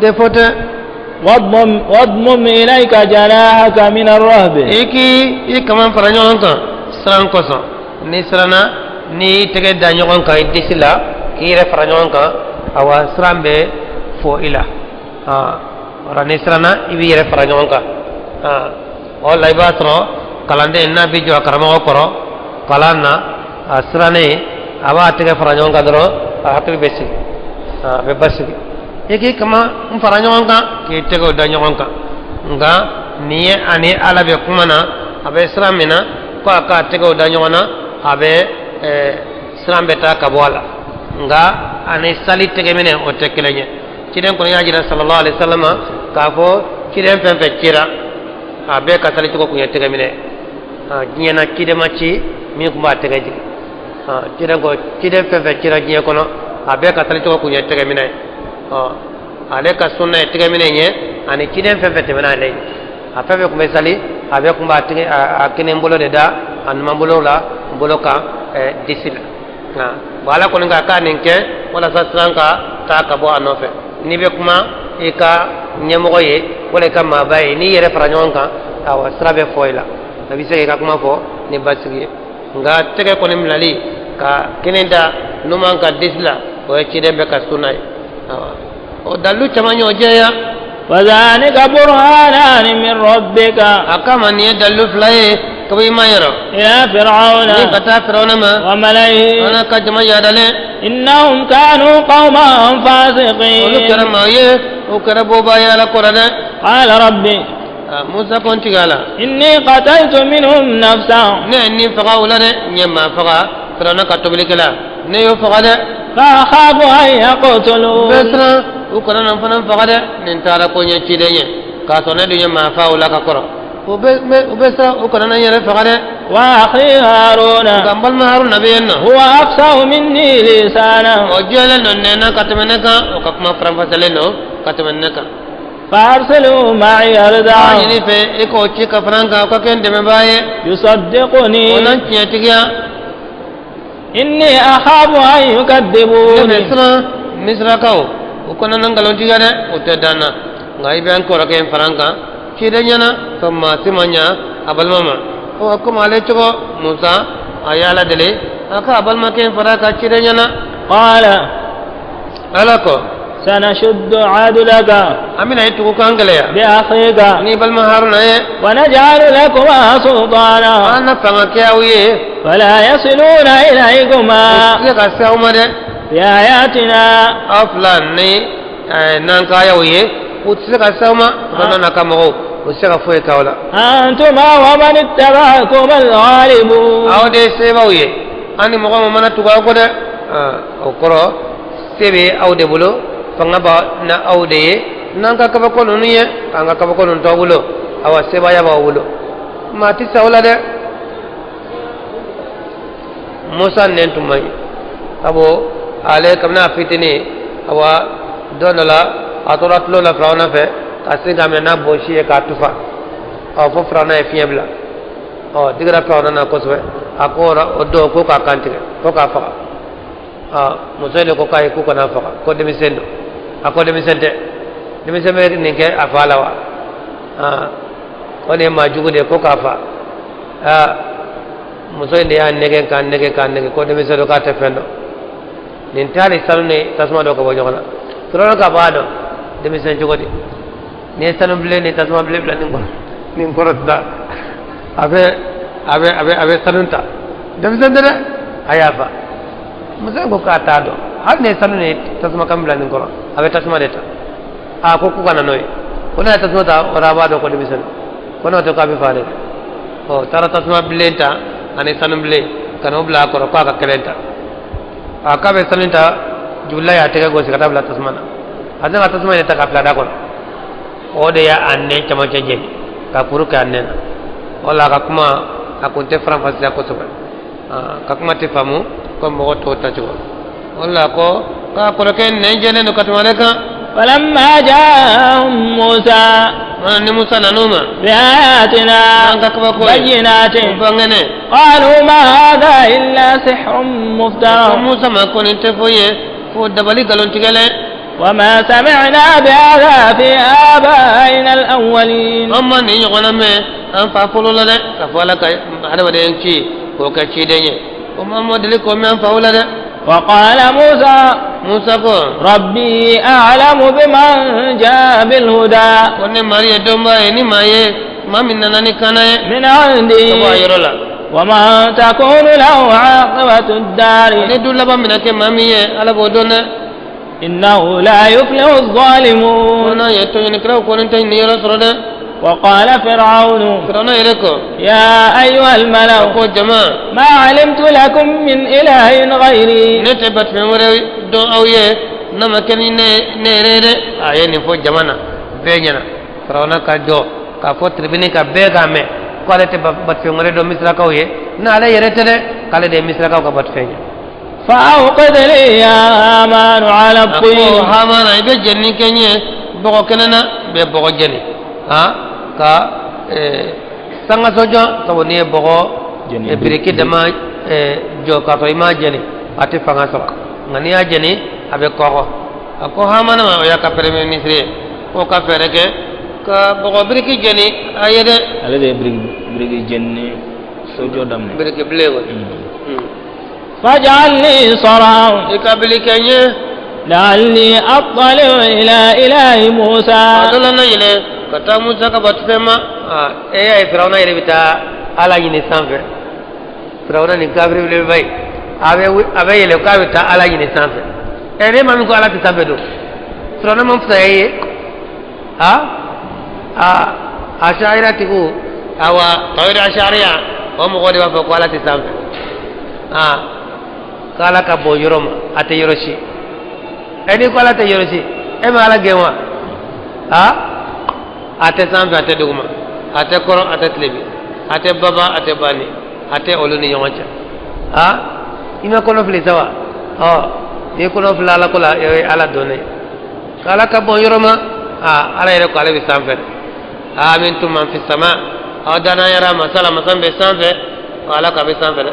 دفوتي واضمم إليك جناحك من الرهب إكي كمان فرانيوانكا سران كوسا ni sirana ni tege da ɲɔgɔn kan i disi la k'i yɛrɛ fara ɲɔgɔn kan awa siran bɛ fo i la wala ni sirana i b'i yɛrɛ fara ɲɔgɔn kan o la i b'a sɔrɔ kalanden n'a bɛ jɔ a karamɔgɔ kɔrɔ kalan na a sirannen a b'a tɛgɛ fara ɲɔgɔn kan dɔrɔn a hakili bɛ sigi a bɛ basigi i k'i kama n fara ɲɔgɔn kan k'i tɛgɛw da ɲɔgɔn kan nka nin ye ani ala bɛ kuma na a bɛ siran min na ko a k'a tɛgɛw da ɲɔgɔn na a bɛ siran bɛ taa ka bɔ a la nka ani sali tɛgɛ minɛ o tɛ kelen ye ciden kɔni y'a jira sallallahu alaihi wasallam k'a fɔ ciden fɛn fɛn cira a bɛɛ ka sali cogo kun ye tɛgɛ minɛ diɲɛ na ciden ma ci min kun b'a tɛgɛ jigi ciden ko ciden fɛn fɛn cira diɲɛ kɔnɔ a bɛɛ ka sali cogo kun ye tɛgɛ minɛ ale ka sunna ye tɛgɛ minɛ ye ani ciden fɛn fɛn tɛmɛna ale ye a fɛn fɛn kun bɛ sali a bɛɛ kun b'a tɛgɛ a kelen bolo de da a numan bolo la bolo kan disi la bon ala kɔni ka k'a nin kɛ walasa siran ka taa ka bɔ a nɔfɛ n'i bɛ kuma i ka ɲɛmɔgɔ ye wala i ka maaba ye n'i yɛrɛ fara ɲɔgɔn kan awa sira bɛ fɔ i la a bɛ se k'i ka kuma fɔ ni basigi ye nka tɛgɛ kɔni minɛli ka kelen da numan ka disi la o ye ciden bɛɛ ka sunna ye o dalilu caman ye o jɛya وذلك برهانان من ربك أكما ندلو فلاي كبي ما يرى إلى فرعون وملئه أنا كجما يدلي إنهم كانوا قوما فاسقين ولكرم أيه وكربوا بايا لقرنا قال ربي موسى كنت قال إني قتلت منهم نفسا نعني فقا ولا نيما فقا فرعون كتب لك لا نيو فقا فأخاف أن يقتلوا بسرا وكرنا فنان فقا ننتارا كوني تشيدني كاسونا دنيا ما فاولا كقرا وبسرا وكرنا يرى فقا وأخي هارون قبل ما هارون نبينا هو أفصح مني لسانا وجعل لنا كتمنك وكما فرنفسلنا كتمنك فأرسلوا معي أردا يعني في إكوتشي كفرانكا وكاكين دمباي يصدقني ونانتيا إني أخاف أن يكذبون misra kaw ukona nangalo tigare utedana ngai ban ko rake franka chidanyana kama simanya abal mama o akuma ale chogo musa ayala dele aka abal make faraka chidanyana qala alako سنشد عدلك amina itu kangaleya بأخيك ni bal maharuna ye ونجعل لكما سلطانا ana pangake awiye فلا يصلون إليكما ka saumade بآياتنا aflan ni nanka yawiye utsika sauma bana nakamo usika fuye kawla أنتما ومن اتبعكم الغالبون awde sebawiye ani mo mana tuga ko de okoro sebe awde bulo fangaba na awde nanka kaba ko nuniye kanga kaba ko nun tawulo awa seba ya bawulo mati sawla de musa nentu mai abo ale kamna fitini awa donala atorat lo la frauna fe kasinga mena boshi e ka tufa aw fo frauna e fiebla o digra frauna na koswe akora odo ko ka kantire ko ka fa musa le ko kai ko kana fa ko demisendo ako demisente demiseme ni ke afala wa ko ne majugo de ko ka fa muso inde ya nege kan ko de misado ka te fendo nin tari salune tasma do ko bo jogona soro ka baado de misen jogodi ne sanu ble ne tasma ble ble nin ko rotta abe sanunta de misen de ayafa muso ko ka ta do har ne salune tasma kam ble nin ko abe tasma de ta ko ku kana noy ko na tasma ta ora baado ko de misen ko no to ka be faale o tara tasma blenta ane sanumble kanu bla ko ka kelenta akabe saninta julla ya tega go sikata bla tasmana azan tasma ne ta ka bla da ko o de ya anne chama cheje ka puru ka anne wala ka kuma akunte fram fasya ko soba ka kuma te famu ko mo to ta chugo wala ko ka ko ke ne jene no katmare ka فلما جاءهم موسى نانوما بآياتنا بينات قالوا ما هذا إلا سحر مفترى موسى ما كنت وما سمعنا بهذا في آبائنا الأولين أما نيغنم أن فافلوا لنا كفالك هذا ودينكي وكشيدين وما مدلكم أن فاولا وقال موسى ربي أعلم بمن جاء بالهدى من عندي وما تكون له عاقبة الدار إنه لا يفلح الظالمون وقال فرعون يا أيها الملأ ما علمت لكم من إله غيري نتبت في مرة دو أو يه نما كني نيرة أيه نفو جمانا بيجنا فرعون كجو كفوت ربني كبيعة مه قال تبت في مرة دو مصر كويه ناله يرتده قال ده مصر كاو كبت فيه فأوقد لي يا هامان على الطين هامان أيبه جنني كنيه بقى كننا بقى جنني ka sanga sojo sabo ne bogo e biriki dama jo ka to ima jeni ati fanga so ngani ya jeni abe ko ako hamana ma ya ka premier ministre ko ka fere ke ka bogo biriki jeni ayede ale de biriki jeni sojo dam biriki blego فاجعلني صرعا ikabili kenye لعلي أطلع إلى إله موسى adolana ile kata musa ka batfema ay firawna ile bita ala yini sanfe firawna ni kafir ile bay abe ile ka bita ala yini sanfe ere mami ko ala ti sanfe do firawna mam fsaye ashaira tiku awa tawira ashariya o mo godi wa ko ala ti sanfe kala ka bo yoroma ate yoroshi eni ko ala te yoroshi e ma ala genwa ate sanfɛ ate duguma ate kɔrɔ ate tilebi ate baba ate bani ate olu ni ɲɔgɔn cɛ i ma kɔnɔ fili sa wa n'i ye kɔnɔ fili ala ko la o ye ala dɔnnen k'ala ka bɔn yɔrɔ ma ala yɛrɛ ko ale bɛ sanfɛ min tun man fi sama aw danna yɛrɛ masala masa bɛ sanfɛ ala k'a bɛ sanfɛ dɛ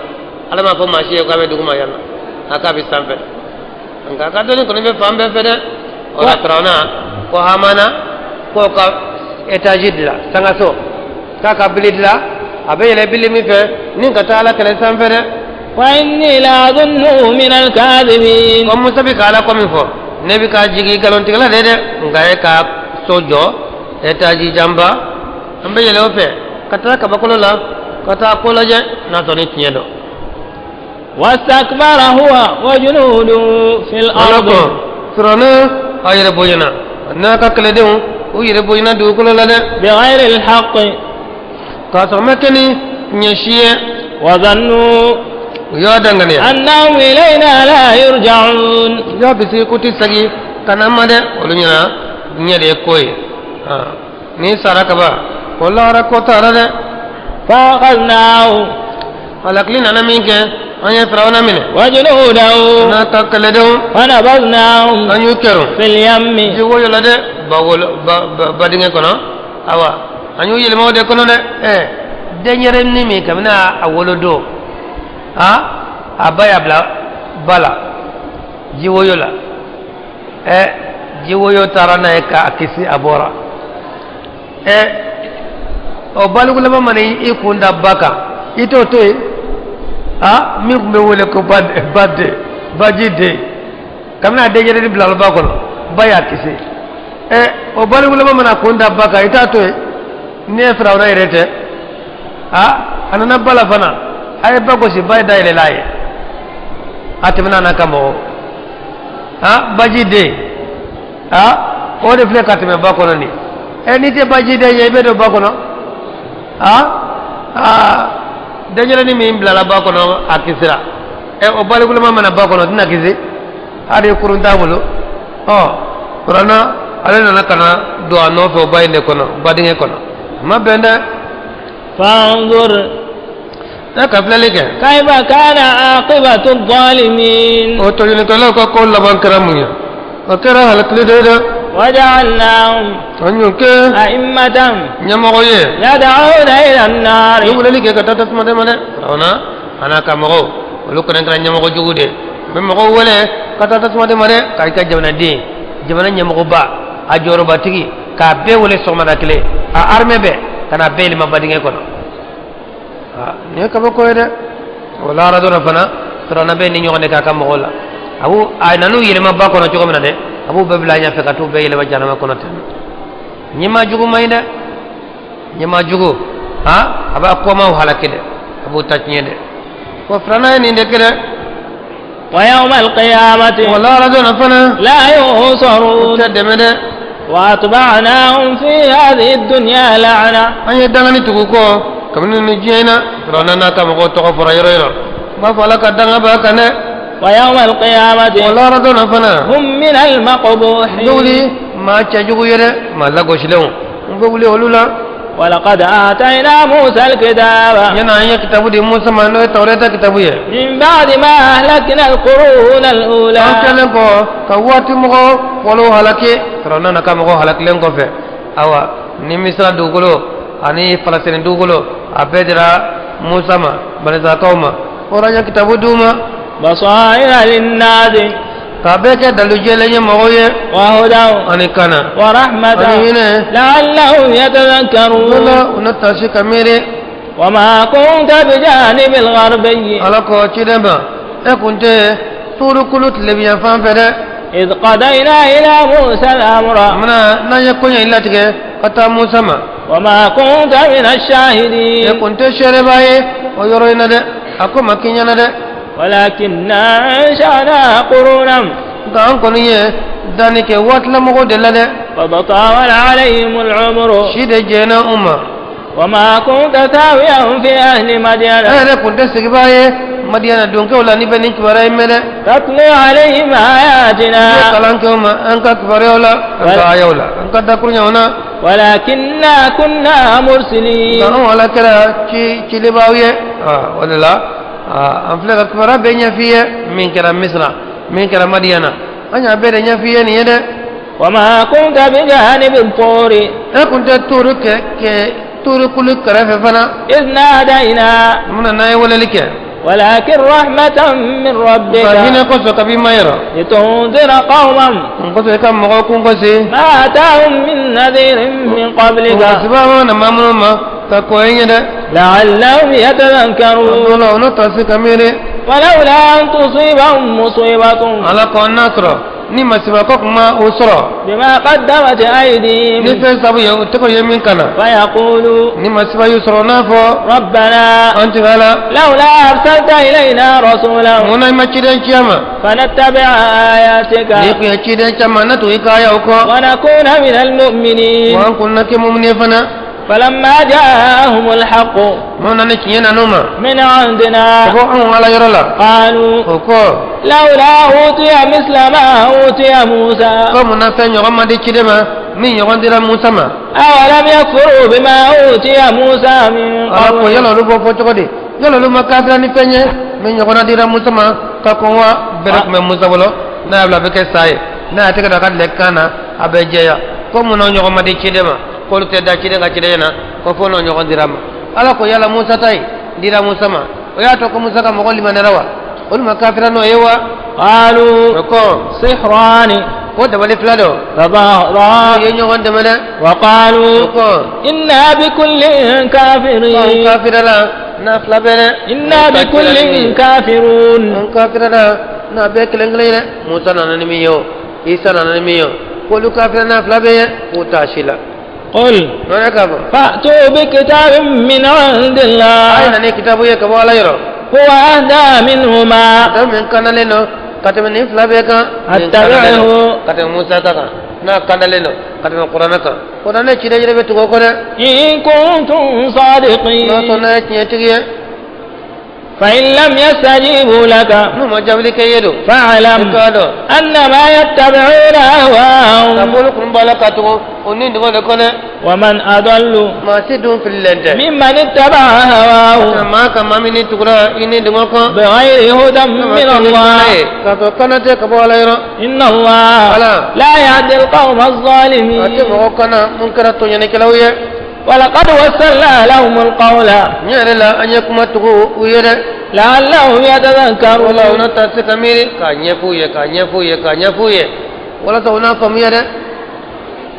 ala m'a fɔ maa si ye k'a bɛ duguma yan nɔ k'a bɛ sanfɛ nka ka dɔnni kɔni bɛ fan bɛɛ fɛ dɛ o la firawuna ko hamana ko ka étage de la sangaso kaka bilid la abe yele bilimi fe nin ka taala kele sanfere wa inni la adunnu min al-kadhibin ko musabi kala ko mi fo ne bi ka jigi galon tigala de ngaye ka sojo étage jamba ambe yele o fe kata ka bakolo la kata ko la je na to ni tiedo wastakbara huwa wa junudu fil ardi surana ayre boyana na ka kele de ويرى بوينا دوكولا لنا بغير الحق كاسر مكني نشيه وظنوا يادنغني أنهم إلينا لا يرجعون يا بسي كوتي سغي كان امده ولنيا نيدي كوي ني ساركبا ولا ركوتا رده فاخذناه ولكن انا منك an ya firawna mine وجنوده na takkale de فنبذناهم an yu keru في اليم ji woyo la de ba dinge kono awa an yu yelmo de kono de denyere ni mi kamina awolo do abaya bala ji woyo la ji woyo tarana ka akisi abora o balugula ba mane ikunda baka ito to mi kumbe wole ko bajide kamna denyere ni bilal ba kono baya kisi o balugula ba mana kunda baka ita to ne firawna irete anana bala fana ay bago si bay dayle laye atimna na kamo bajide o de fle katime bakono ni ni te bajide yebe do bakono dajale ni mi blala bakono akisira o baligul ma mana bakono dina kisi ade kurunta bulu kurana ale na kana do anofe bayne kono badinge kono mabenda فانظر كيف كان عاقبة الظالمين وجعلناهم أئمة يدعون إلى النار أنا كمغو ولكن أنت نمغو جودي بمغو ولا كتاتت مدة مدة كايكا جبنا دي جبنا نمغو با أجورو باتيكي كابي ولا سوما داكلي أرمي بي kana beli mabadinge kono ne kaba ko ede wala radona fana trana be ni nyone ka kam wala abu ay nanu yele mabba kono ci ko mena de abu babila nya feka to be yele wajana ma kono tan nyima jugu mayda nyima jugu aba ko ma halakide abu tachnye de ko frana ni de kede wa yawmal qiyamati wala radona fana la yusarun tademede واتبعناهم في هذه الدنيا لعنة أن يدعني تقوكو كمن نجينا روننا كم قو تغفر يريرا ما فلك الدنيا باكنا ويوم القيامة ولا ردنا فنا هم من المقبوحين دولي ما تجوا يرى ما لقوش لهم نقولي ولولا ولقد آتينا موسى الكتاب ينا أي كتاب دي موسى ما نوي توراة كتابه من بعد ما أهلكنا القرون الأولى أنكلنكو كواتي مغو ولو هلكي ترونا نكا مغو هلك لنكو في أوا نمسرا دوغلو أني فلسطين دوغلو أبدرا موسى ما بنزا كوما ورجا كتاب دوما بصائر للناس كابك دلوجيلني مغوي وهدى أنكنا ورحمة لعلهم يتذكرون ولا ونتاشي كميري وما كنت بجانب الغربي على كوتشي دما كنت طول كلوت لبيا فانفره إذ قضينا إلى موسى الأمر منا لا يكون إلا تك قطع موسى ما وما كنت من الشاهدين كنت شرباي ويروينا ده أكو مكيننا ده ولكننا أنشأنا قرونا كان كونيه ذلك واتلا مغو دلده فبطال عليهم العمر شيد جينا أمة وما كنت ثاويا في أهل مدين أنا كنت سكباي مدينة دونك ولا نبني كبراي ملا تتلو عليهم آياتنا كلام كما أنك كبراي ولا أنك آية ولا أنك دكرني هنا ولكننا كنا مرسلين كانوا على كلا شيء لباوية ولا لا أنفلك كبراي بيني فيه من كلام مصر من كلام مدينة أنا بيني فيه نيده وما كنت بجانب الطور كنت تورك تور كل كرف فنا إذ نادينا من ناي ولا لك ولكن رحمة من ربك فهنا قصة بما يرى لتنذر قوما قصة كم مغاكم قصة ما أتاهم من نذير من قبلك سبحانه ما تكوين لعلهم يتذكرون ولو نتصي كميري ولولا أن تصيبهم مصيبة على قوان نصر نما سبقك ما أسرى بما قدمت أيديهم نفس سبي تكو يمين كنا فيقولوا نما سبا يسرى نافو ربنا أنت غلا لولا أرسلت إلينا رسولا هنا ما تشيدن كيما فنتبع آياتك نيكو يشيدن كما نتويك آيوكو ونكون من المؤمنين وأن كنا كمؤمنين فنا فلما جاءهم الحق من عندنا قالوا لولا أوتي مثل ما أوتي موسى أولم يكفروا بما أوتي موسى من قبل min yogona dira musa ma ka ko wa berek me musa bolo na abla be ke sai na te ka da lekana abe jeya ko mun no nyogoma di chidema ko lu te da chide ga chide na ko fo no nyogon dirama ala ko yala musa tai dira musa ma o ya to ko musa ka mo golli manarawa ul makafira no yewa qalu ko sihrani ko da wali flado fadahra yenyogon de mena wa qalu ko inna bi kullin kafirin kafirala na flabere inna bi kullin kafirun kafirala na be kelengle musa na nani miyo isa na nani miyo ko lu kafirana flabe ko tashila qul mana ka ba fa'tu bi kitabin min 'indillah ay nani kitabu ye ka wala yoro huwa ahda minhuma to men kanale no katame ni flabe ka attabi'uhu katame musa ka na kanale no katame qur'ana ka qur'ana chire jire be to ko de in kuntum sadiqin no to na tiye فإن لم يستجيبوا لك نما جابلي كيدو فاعلم أنما يتبعون أهواءهم أقول لكم بالكاتو ونين دغول كونه ومن أضل ما سيدون في اللند ممن اتبع هواه ما كما من تقرا إني دغوكو بغير هدى من الله كاتو كانت كبولا يرو إن الله لا يهدي القوم الظالمين أتبعوا كنا منكرتو ينكلويه ولقد وصلنا لهم القول نيرلا أن يكما تقو ويرا لعلهم يتذكرون ولا هنا تسكميري كانيفوية ولا تونا فميرا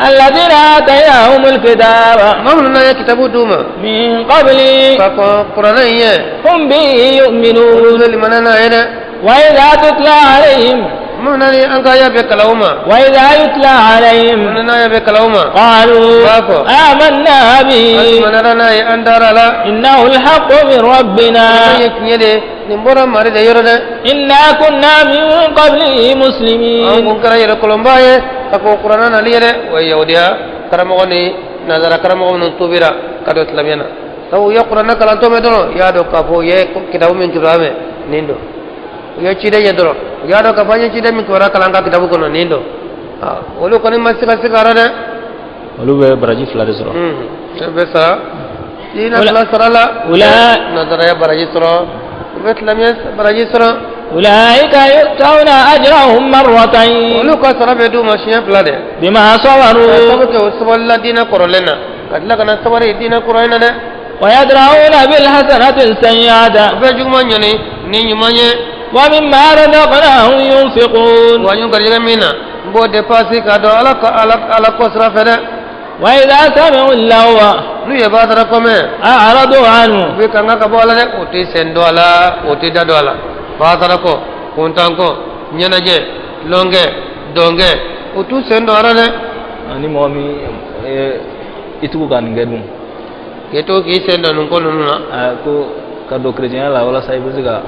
الذين آتيناهم الكتاب ما لنا كتاب دوما من قبل فقرانية هم به يؤمنون لمننا هنا وإذا تتلى عليهم من أنك يا بكلاوما وإذا يتلى عليهم من يا بكلاوما قالوا آمنا به إنه الحق من ربنا إنا كنا من قبله مسلمين nazara karamogo non tubira kado islamiyana taw ya qur'ana kala to medono ya do ka fo ye kitabu min kibrame nindo ya chide ye doro ya do ka fanya chide min kora kala ka kitabu kono nindo olu koni masika sikara de olu be baraji fla de soro be sa dina fla sarala ula nazara ya baraji soro be islamiyas baraji soro أولئك يؤتون أجرهم مرتين ولو كسر بدو ماشيا فلادة بما صبروا سبك وسبل الذين كرلنا قد لكنا صبر الدين كرلنا ويدرؤون بالحسنة السيئة فجمعنا نيجمعنا ومما رزقناهم ينفقون وينكرج منا بود فاسي كادو على كسر فدا وإذا سمعوا اللغو نيبادركم أعرضوا عنه بكنا كبولا أوتي سندولا أوتي دادولا batarako kuntanko nyenaje longe donge utu sendo arane ani momi itu kan ngedum geto ki sendo nun ko nununa ko kado chrétien la wala sai buziga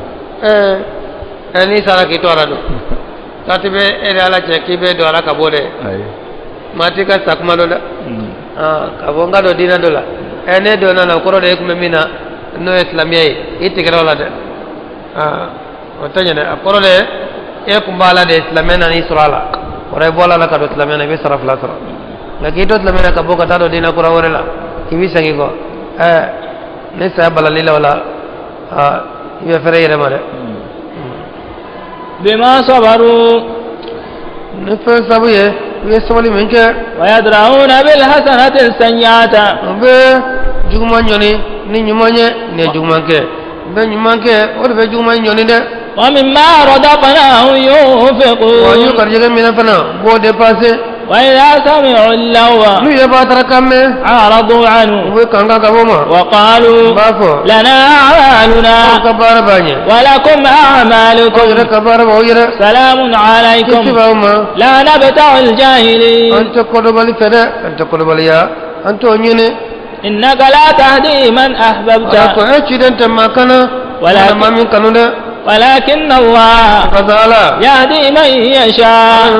ani sara ki to arado katibe ere ala che ki be do ara ka bode ay matika sakmalo da ka bonga do dina dola ene do na ko de kuma mina no islamiyai itigara wala de otanya ne akoro de e kumbala de islamena ni surala ore bola la ka do islamena be saraf la sara na ki do islamena ka boka ta do dina kura worela kibi sangi ko ne sa bala lila wala ibe fere yere mare bima sabaru ne fe sabuye we sabali menke wa yadrauna bil hasanati sayyi'ata be juguma nyoni ni nyumanye ne jugumanke be nyumanke o be juguma nyoni de ومما رزقناهم ينفقون ويخرج من فنا بو ديباسي وإذا سمعوا اللغو أعرضوا عنه وقالوا لنا أعمالنا ولكم أعمالكم سلام عليكم لا نبتغ الجاهلين إنك لا تهدي من أحببت ولكن الله يهدي من يشاء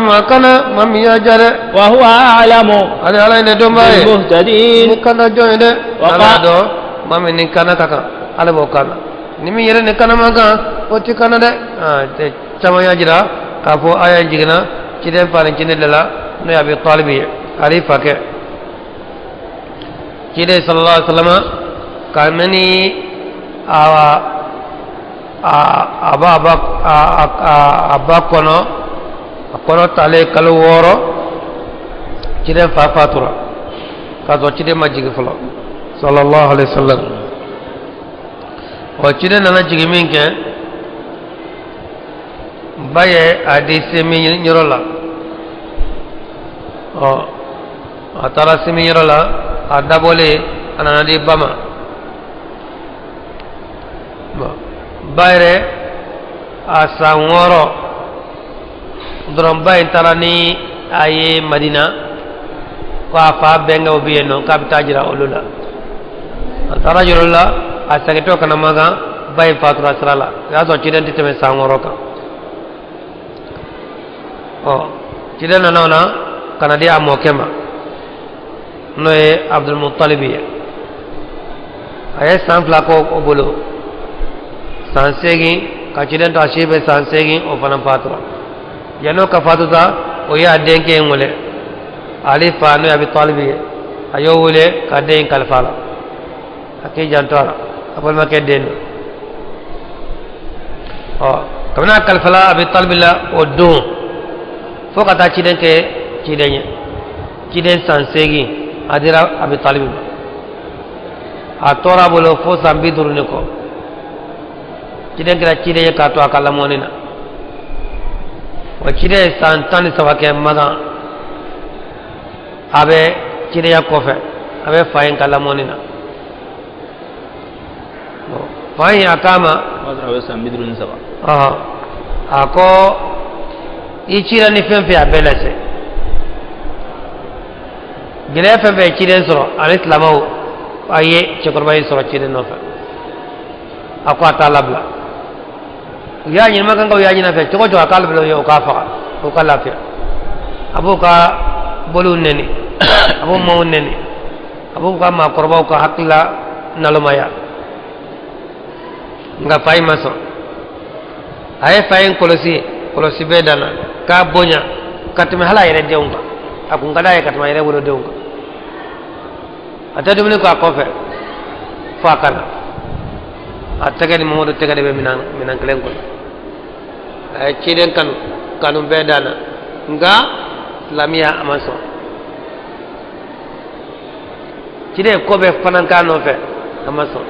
وهو أعلم بالمهتدين nimi yere ne kana maka oti kana de chama ya jira ka fo aya jigna ci den faran ci ne la no ya bi talibi ali fake ci de sallallahu alaihi wasallam ka nani awa aba kono tale kalo woro ciden fa fatura kaso ciden majigi folo sallallahu alaihi wasallam o ciden nana jigi min ke baye adi semi nyorola o atara semi nyorola adabole anana di bama bayre asa ngoro doron bay tarani aye madina ko afa benga obieno kabita jira olula antara jurula asagito kana maga bay fatura srala yaso cidenti teme sa ngoro ka o cidena nona kana dia amo kema noe abdul muttalib aye sanfla ko obolo sansegi kaciden to ashibe sansegi o fana fatura yano ka fatuta o ya denke ngole ali fanu abi talibi ayo wole ka den kalfala ake jantara apol ma ke den o kamna kalfala abi talibila o do fo kata ciden ke cidenye ciden sansegi adira abi talibi a tora bolo fo sambi durune ko ciden kira ciden ka to akala monina wa ciden san tan sawake maga abe ciden ya kofe abe fayin kala monina fayin akama wadra abe san bidrun saba ako ichira ni femfe abelase gele femfe ciden soro alislamaw aye cekorbayi soro ciden nofa ako atalabla yañin ma kan ko yañina fe cogo cogo kala belo yo ka fa ko kala fe abu ka bolu neni abu maw neni abu ka ma korba ko hakla nalumaya nga fay maso ay fay kolosi be dana ka bonya katme hala yere dewnga aku ngada e katma yere wuro dewnga ata dumni ko akofe fa kana atagani modo tegade be minan klen ko ay ciden kanu be dana nga lamia amaso cide ko be fanan kano fe amaso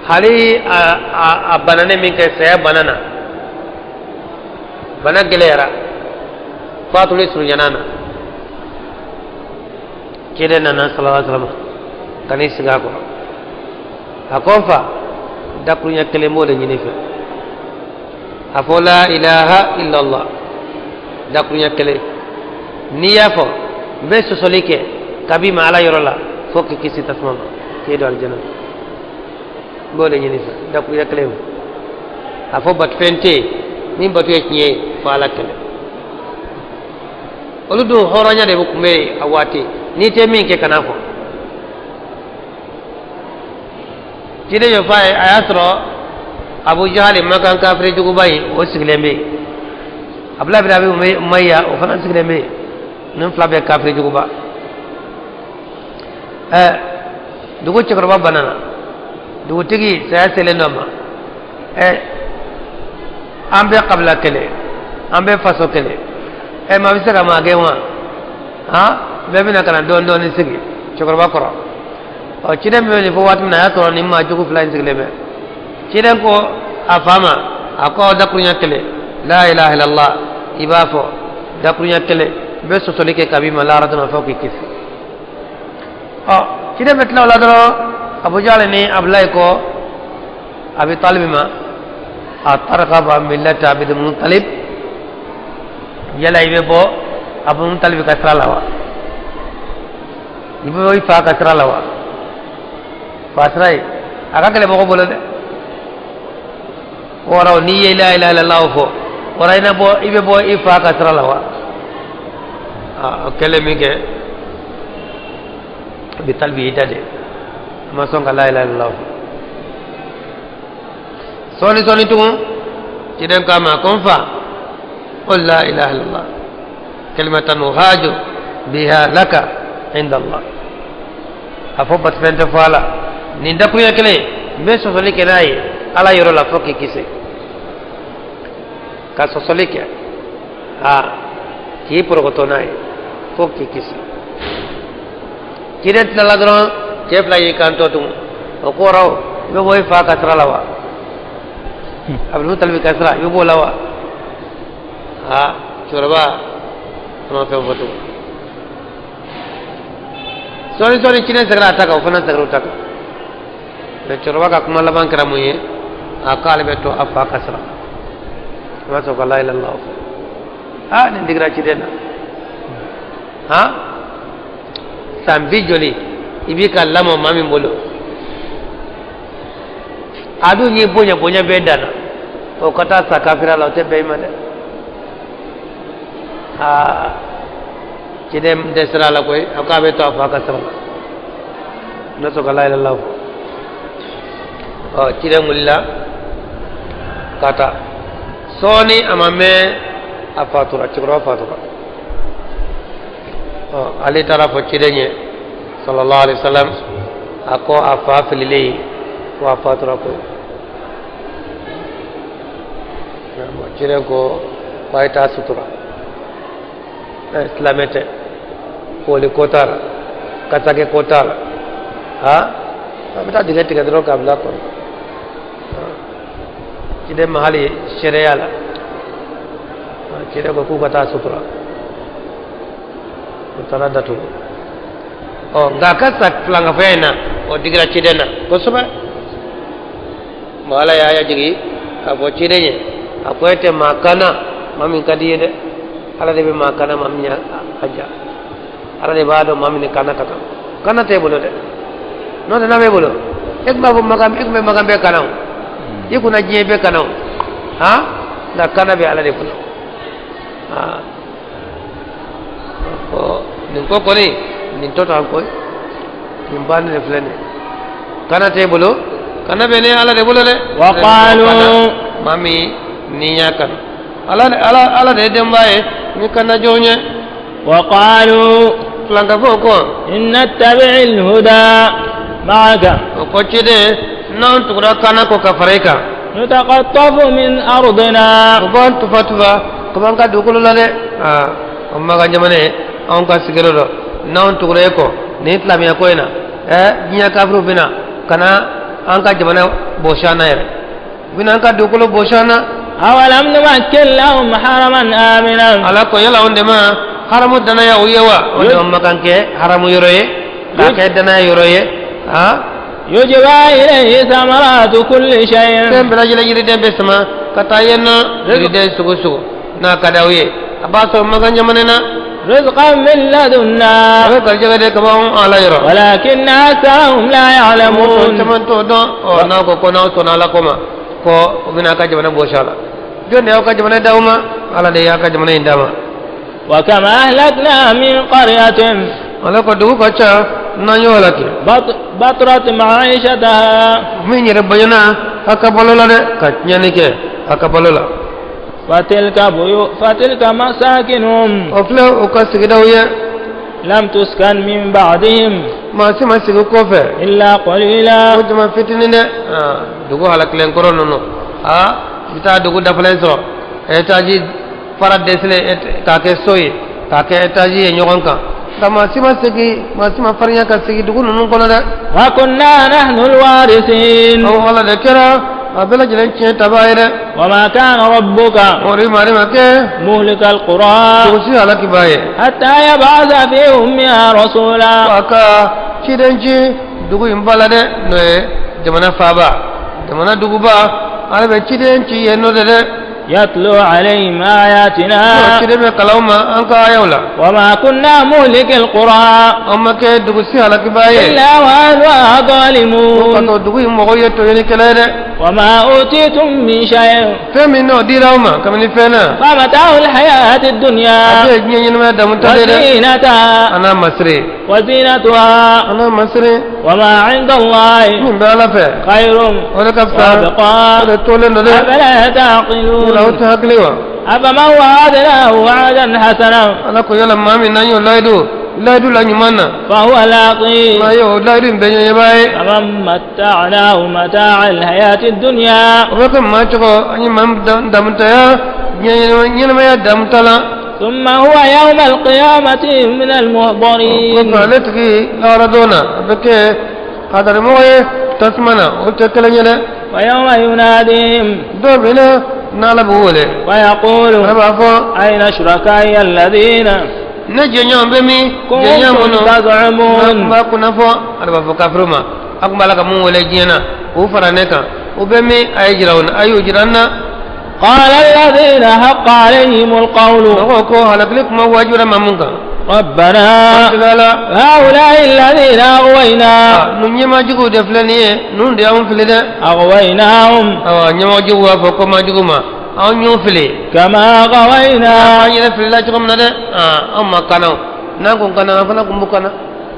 hali a banane min kay saya banana gelera fatuli suryanana cide nana sallallahu alaihi wasallam kani siga ko akonfa dakunya kelemo le nyini fe afo la ilaha illa allah dakunya kele niya fo be sosolike kabima ala yorola fokki kisi tasmama kedo aljana bole nyini fe dakunya kelemo afo bat fente min batu yeknye fa ala kele oludu horanya de bukumbe awati ni te min ke kanafo cide yo fay ayasro abu jahal makan kafir jugu bay o siglembe abla bi rabi umayya o fana siglembe num flabe kafir jugu ba dugo ci korba banana dugo tigi saya sele noma ambe qabla kele ambe faso kele ma bisaka ma gewa ha be bina kana don don sigi ci korba koro o ciden be fo wat na ya to ni ma jugu flan sigleme ciden ko afama ako dakunya kele la ilaha illallah ibafo dakunya kele be so solike kabima la radana fo ki kisi o ciden metla wala do abu jale ni ablay ko abi talib ma atarqaba millata abid muttalib yala ibe bo abu muttalib kasralawa ibe oi fa kasralawa fasrai aga kele mako bolo de wara ni la ilaha illallah fo wara ina bo ibe bo ifa kasra lawa kele mige bi talbi idade ma songa la ilaha illallah soni tu ci den kama konfa qul la ilaha illallah kalimatan uhaju biha laka inda allah afo bat fente fala ni ndaku yakele be sosoli ke nayi ala yoro la foki kise ka sosoli ke ki porogoto nayi foki kise kidet la dron kef la yi kanto tum o ko raw be boy fa kasra lawa abdul talbi kasra yo bo lawa chorba no fe foto sori kine sagra taka ofana sagra taka be chorba ka kuma laban karamu ye akal be to afa kasra ma so la ilaha illallah ni digra chidena sambi joli ibi ka lamo mami bolo adu ni bonya be dana o kata sakafira la te be made kidem desra la koy akabe to afa kasra no so la ilaha illallah kidem mulla kata soni amame afatura chikro afatura ali tara fo cidenye sallallahu alaihi wasallam ako afa filili ko afatura ko cire ko paita sutura islamete poli kotar katake kotar abita digati gadro kabla ko cide mahali sharia la cire ko ku kata sutura utara datu gakasa planga fena o digra cidena ko suba mala ya jigi abo cidenye akoete makana mami kadiye de ala de be makana mamnya aja ala de bado mami ne kana kaka kana te bolo de no de na be bolo ek babu magam ek me magam be kana yikuna jiye be kana da kana be ala de bolo nin ko koni nin tota ko nin ban ne flene kana te bolo kana be ne ala de bolo de wa qalu mami niya kan ala de dembaye ni kana jonye wa qalu flanga foko inna tabi'il huda ma'aka ko cide non tukura kana ko kafareka nutaqattafu min ardina ko tufa ko banka dukulu la de amma ga jamane on ka sigero do non tukura ko ni islamiya ko ina jinya kafru bina kana an ka jamana boshana yare bina an ka dukulu boshana awalam numakkin lahum haraman aminan ala ko yala onde ma haramu dana ya uyewa onde amma kanke haramu yoroye ka ke dana yoroye yujba ilayhi samaratu kulli shay'in tembra jila jiri dembe sama kata yenna jiri de sugu na kadawiye abaso magan jamanena rizqan min ladunna wa kaljaga de kabon ala yoro walakin aktharuhum la ya'lamun taman to do na ko na to na la koma ko bina ka jamana boshala jonne o ka jamana dawma ala de ya ka jamana indama wa kama ahlakna min qaryatin ala ko du ko cha na yola ke batrat ma'ishataha min yere bayana aka balola de ka nyane ke aka balola fatilka masakinuhum ofle o ka sigidawiye lam tuskan min ba'dihim ma sigu kofe illa qalila o jama fitini de dugu halaklen korono no bita dugu dafalen so etaji farad desle ka ke soyi ka ke etaji e nyogon kan kama sima farinya ka sigi dugu nunun kono de wa kunna nahnu alwarisin o wala de kera abela jilen ce tabayre wa ma kana rabbuka ori mari make muhlika alqura tusi halaki baye hatta yab'atha fi ummiha rasula aka cidenci dugu imbala de no jamana faba jamana dugu ba albe cidenci yenno de يتلو عليهم آياتنا وما كنا مهلك القرى إلا وأهلها ظالمون وما أوتيتم من شيء فمتاع الحياة الدنيا وزينتها وما عند الله خير وأبقى أفلا تعقلون أفمن وعدناه وعدا حسنا la du la nyumana فهو لاقيه ma yo la rin benye bae فمن متعناه متاع الحياة الدنيا o ka ma to ani mam damta ya nyene ma ya damta la ثم هو يوم القيامة من ko المحضرين faletki la radona beke hadar mo ye tasmana o te kala nyele ويوم يناديهم do bina na la buwole ويقول ba fo أين شركائي الذين na jenya be mi jenya كنتم mono تزعمون ba kuna fo arba fo kafruma akmala ka mun wole jena o farane kan o be mi ay jirawna ayu jiranna قال الذين حق عليهم القول ko halaklik ma wajura mamunga ربنا qala هؤلاء الذين أغوينا nun yema jugo de flaniye nun de am flede أغويناهم awa nyama jugo fo ko ma jugo ma aw nyu fle كما غوينا anyere fle jugo na de amma kana na ko kana fa na kumbu kana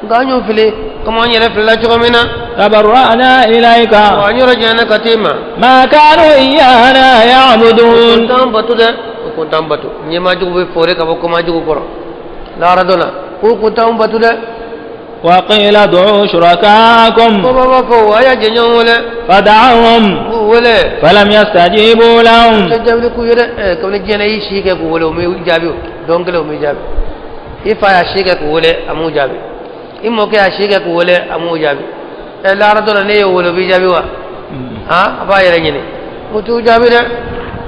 ga nyu fle ko ma anyere fle jugo mina تبرأنا إليك wa nyoro jana katima ما كانوا إيانا يعبدون tam batu de ko tam batu nyema jugo be fore ka ko ma jugo koro la radona ko tam batu de وقيل ادعوا شركاءكم ko baba ko aya jenyo wole فدعوهم wole فلم يستجيبوا لهم tajabli ku yere ko ne jena yi shike ko wole o mi jabi donc le o mi jabi ifa ya shike ko wole amu jabi immo ke ya shike ko wole amu jabi la radona ne yo wole bi jabi wa ha aba yere nyine mutu jabi de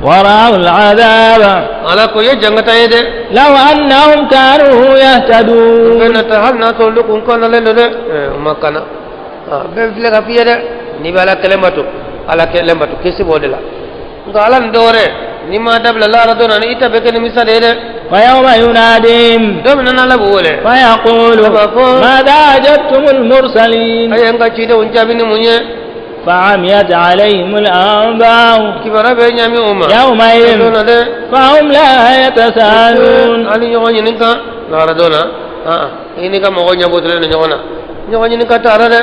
ورأوا العذاب ala ko ye jangata yede لو أنهم كانوا يهتدون bena ta hal na to lu kun kana le de makana be file ka fiye de ni bala kelemato ala kelemato kesi bodela ngala ndore ni ma dabla la radona ni ita be ken misale de ويوم يناديهم do na la bole فيقول ماذا أجبتم المرسلين ay nga ci de on jabi ni munye فعميت عليهم الأنباء kibara be nyami umma يومئذ do na de فهم لا يتساءلون ali nyogo ni ka la radona ini ka mo nya botre ni nyona nyogo ni ka tara de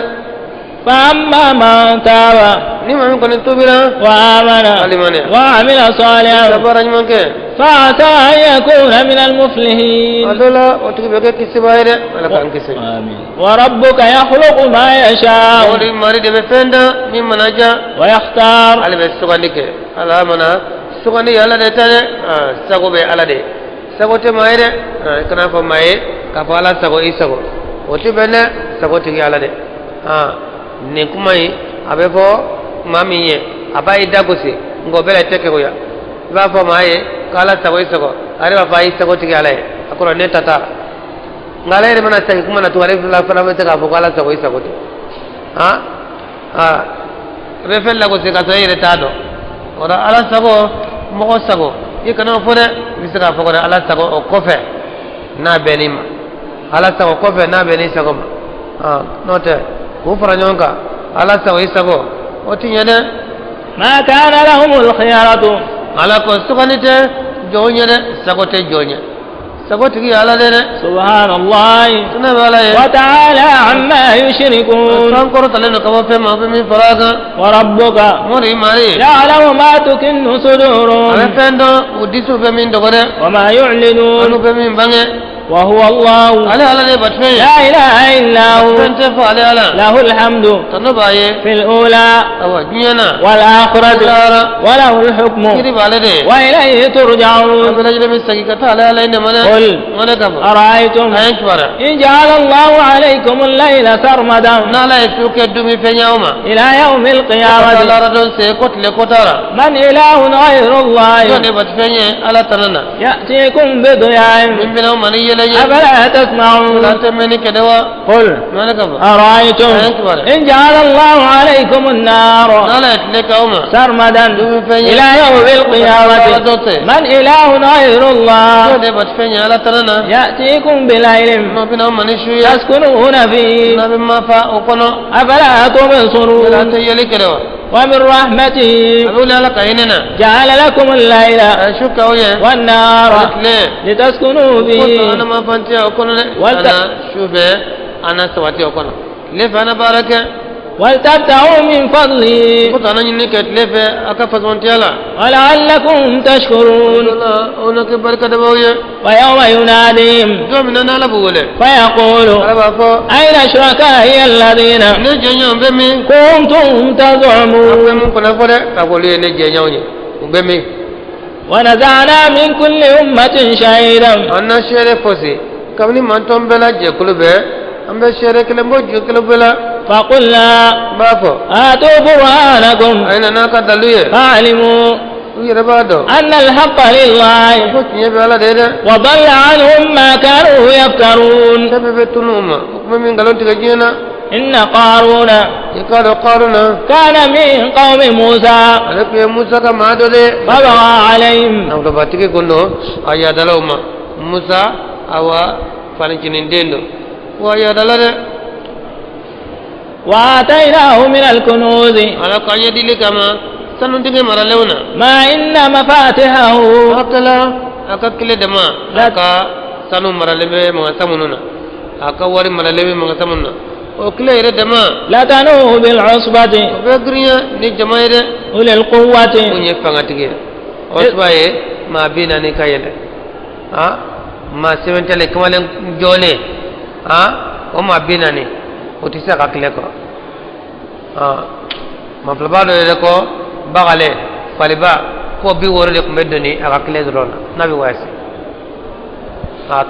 فأما من تاب ni ma ko ni tubira وآمن alimane وعمل صالحا sabara nymanke فعسى أن يكون من المفلحين adola otu be ke kisi bayre ala kan kisi آمين وربك يخلق ما يشاء ori mari de be fenda ni manaja ويختار ala be sugandi ke ala mana sugandi ala de tane sago be ala de sago te mayre kana fa maye ka fa ala sago isago oti bene sago te ala de ne kumai abe fo mamiye abai dagosi ngo bele teke ko ya ba fo maye kala sago isago ari ba fa isago te ala akoro ne tata ngala ere mana sai kuma na tuare la fara mete ka fo kala sago isago te be fel la ko se ka so ire tado ora ala sago mo sago ikana fore misira fo ko ala sago o kofe na benima ala sago kofe na beni sago ma note ko fara nyonka ala sago isago o tinyede ما كان لهم الخيارة ala ko sukanite jonyede sago te jonye sago tigi ala de سبحان الله tuna bala ye وتعالى عما يشركون san koro tale no ko fe ma be mi faraga وربك mori mari يعلم ما تكن ala صدورهم fendo udisu be min dogore وما يعلنون anu be min bange وهو الله ala ala de batfe لا إله إلا هو fente fa ala ala له الحمد tanu baye في الأولى awa dunyana والآخرة ala وله الحكم kiri bale de وإليه ترجعون abela jile mi sagi kata ala ala ne mana قل mana ka ba أرأيتم ayan twara إن جعل الله عليكم الليل سرمدا na la efu ke dumi fe nyauma إلى يوم ala القيامة ra don se kotle kotara من إله غير الله ne batfe nye ala tanana يأتيكم بضياء min bina mani yele ye أفلا تسمعون la temeni kedewa قل mana ka ba أرأيتم إن جعل الله عليكم النار na la etle kauma سرمدا إلى يوم القيامة من إله غير الله ne batfe nye ala tanana يأتيكم بليل no bina mani shuya تسكنون فيه na be ma fa okono أفلا la تبصرون te yele kedewa ومن رحمته abula ala kainena جعل لكم الليل shuka oye والنار le لتسكنوا koto فيه ana ma fanti okono le Wata- ana shube ana sawati okono le fana baraka ولتبتغوا من فضله كتانا ينك تلفه أكفز وانتيالا ولعلكم تشكرون هناك بركة دبوية ويوم يناديهم دومنا نالبوله فيقول أين شركائي الذين نجينا بمي كنتم تزعمون كنا فره أقول نجينا بمي ونزعنا من كل أمة شهيدا أنا شير فوسي كمني مانتوم بلا جكلو به أم بشير كلمة جكلو بلا فقلنا بافو آتوا برهانكم أين ناك دلوية فاعلموا أن الحق لله وضل عنهم ما كانوا يفترون إن قارون كان من قوم موسى فبغى عليهم وآتيناه من الكنوز ما إن مفاتحه أكل دما لكا سنو مرلبي ما سمنونا أكواري مرلبي ما سمنونا أكل إير دما لا تنوه بالعصبة بغريا نجماير أولي القوة وني فانغاتيكي عصبة ما بينا نكايل ما سمنتلي كمالن جولي وما بينا ني وتسا كاكلكو ما فلبادو يلكو bagale faliba ko bi worole ko meddoni aka kile drona nabi wasi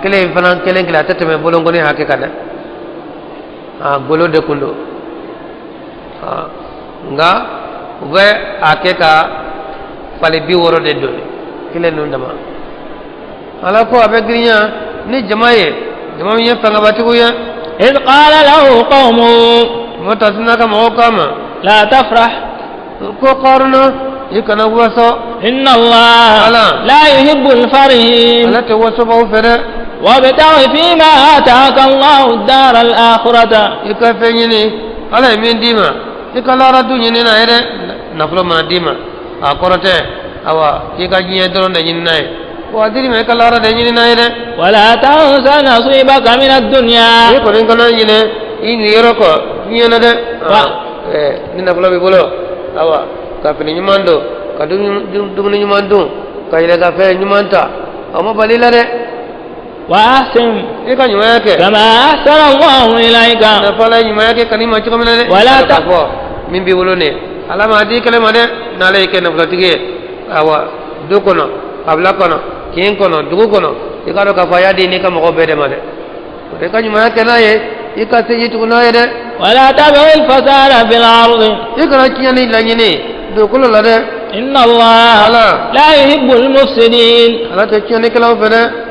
kile fanan kelen kila tatame bolongoni hake kada golo de kundo nga we ake ka fali bi worode doni kile non dama ala ko abe grinya ni jamaye jamaye fanga batiku ya إذ قال له قومه متصنك موقما لا تفرح قارنا يكنا وسو إن الله لا يحب الفرحين لا توسبه فره وابتغ فيما آتاك الله الدار الآخرة يكفيني على من ديما يكلا ردو ينينا هره نفلو ما ديما آخرته أوا يكاجي يدرون ينينا وادري ما يكلا رد ينينا هره ولا تنس نصيبك من الدنيا يكون كنا ينينا إن يروكو ينينا ده نفلو بيقولوا awa kafini nyumando kadumuni nyumandu kaile kafe nyumanta ama balila de wa ahsin ika nyuma yake kama ahsana Allahu ilaika na pala nyuma yake kanima chiko mene wala taqwa mimbi wolone alama adi kale made nale yake na flatige awa dukono abla kono kin kono dugu kono ika do kafa yadi ni kama ko bede made ika nyuma yake naye ika seji tukuna yede ولا تبغ الفساد في الأرض إن الله لا يحب المفسدين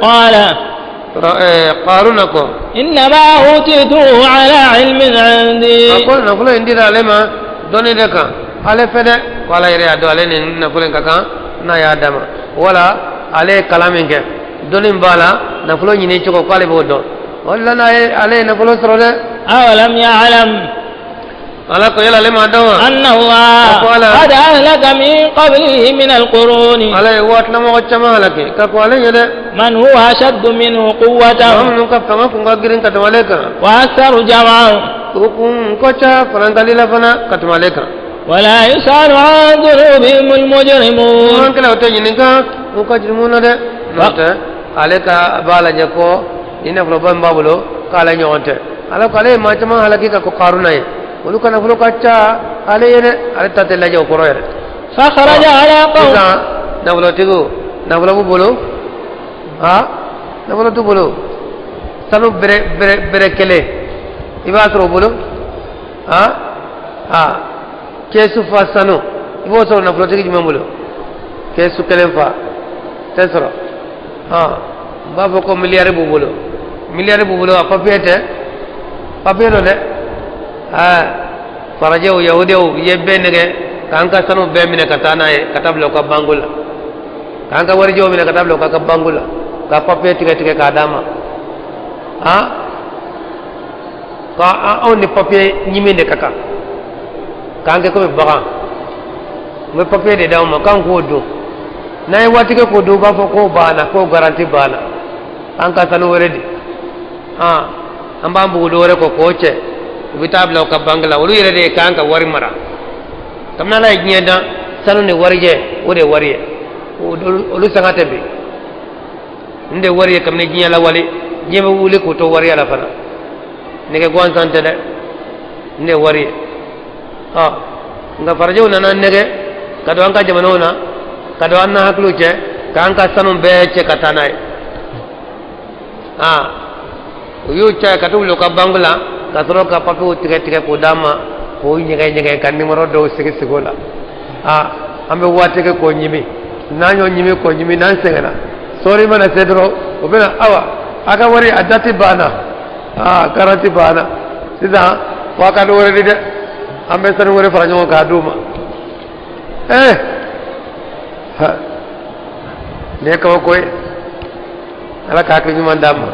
قال قارونكم إنما أوتيته على علم عندي نقول عندي علما دوني دكا على فدا ولا يري ادو على نقول كاكا نا يا دما ولا على كلامك دوني بالا نقول ني تشكو قال بودو ولا نا على نقول سرده أولم يعلم أن الله قد أهلك من قبله من القرون من هو أشد منه قوة وأكثر جمعا ولا يسأل عن ذنوبهم المجرمون ala ko ale ma tama halaki ka ko qaruna ye wolu kana fulo kacca ale yene ale tatella jaw ko royere fa kharaja ala qawm nawlo tigo nawlo bu bolo nawlo tu bolo sanu bere kele ibasro bolo kesu fa sanu ibo so nawlo tigi juma bolo kesu kele fa tesoro babo ko miliyare bu bolo a papiero de farajeu yahudeu yebbenege kanka sanu be mine katana e katablo ka bangula kanka warjo mine katablo ka bangula ka papie tige ka dama ka on ni papie nyiminde kaka kanke ko be baga me papie de dawma kan ko do nay watike ko do ba fo ko bana ko garanti bana kanka sanu weredi amba mbugo dore ko koche ubitab la ka bangla ulu yere de kan ka wari mara kamna la nyeda sanu ne warije ode wariye ulu sangate be nde wariye kamne jinya la wali jebe wuli ko to wariya la fana nege gon sante de nde wariye nga farjo nana nege kado anka jamano na kado anna haklu che kanka sanu be che katanai uyu che katu lo ka bangla kasoro ka papu tige ko dama ko nyege kan numero do sigi sigola ambe wate ke ko nyimi nanyo nyimi ko nyimi nan sengana sori mana sedro obena awa aga wari adati bana garanti bana sida waka do wari de ambe sanu wari faranyo ka duma ne ko koy ala ka ki nyuma dama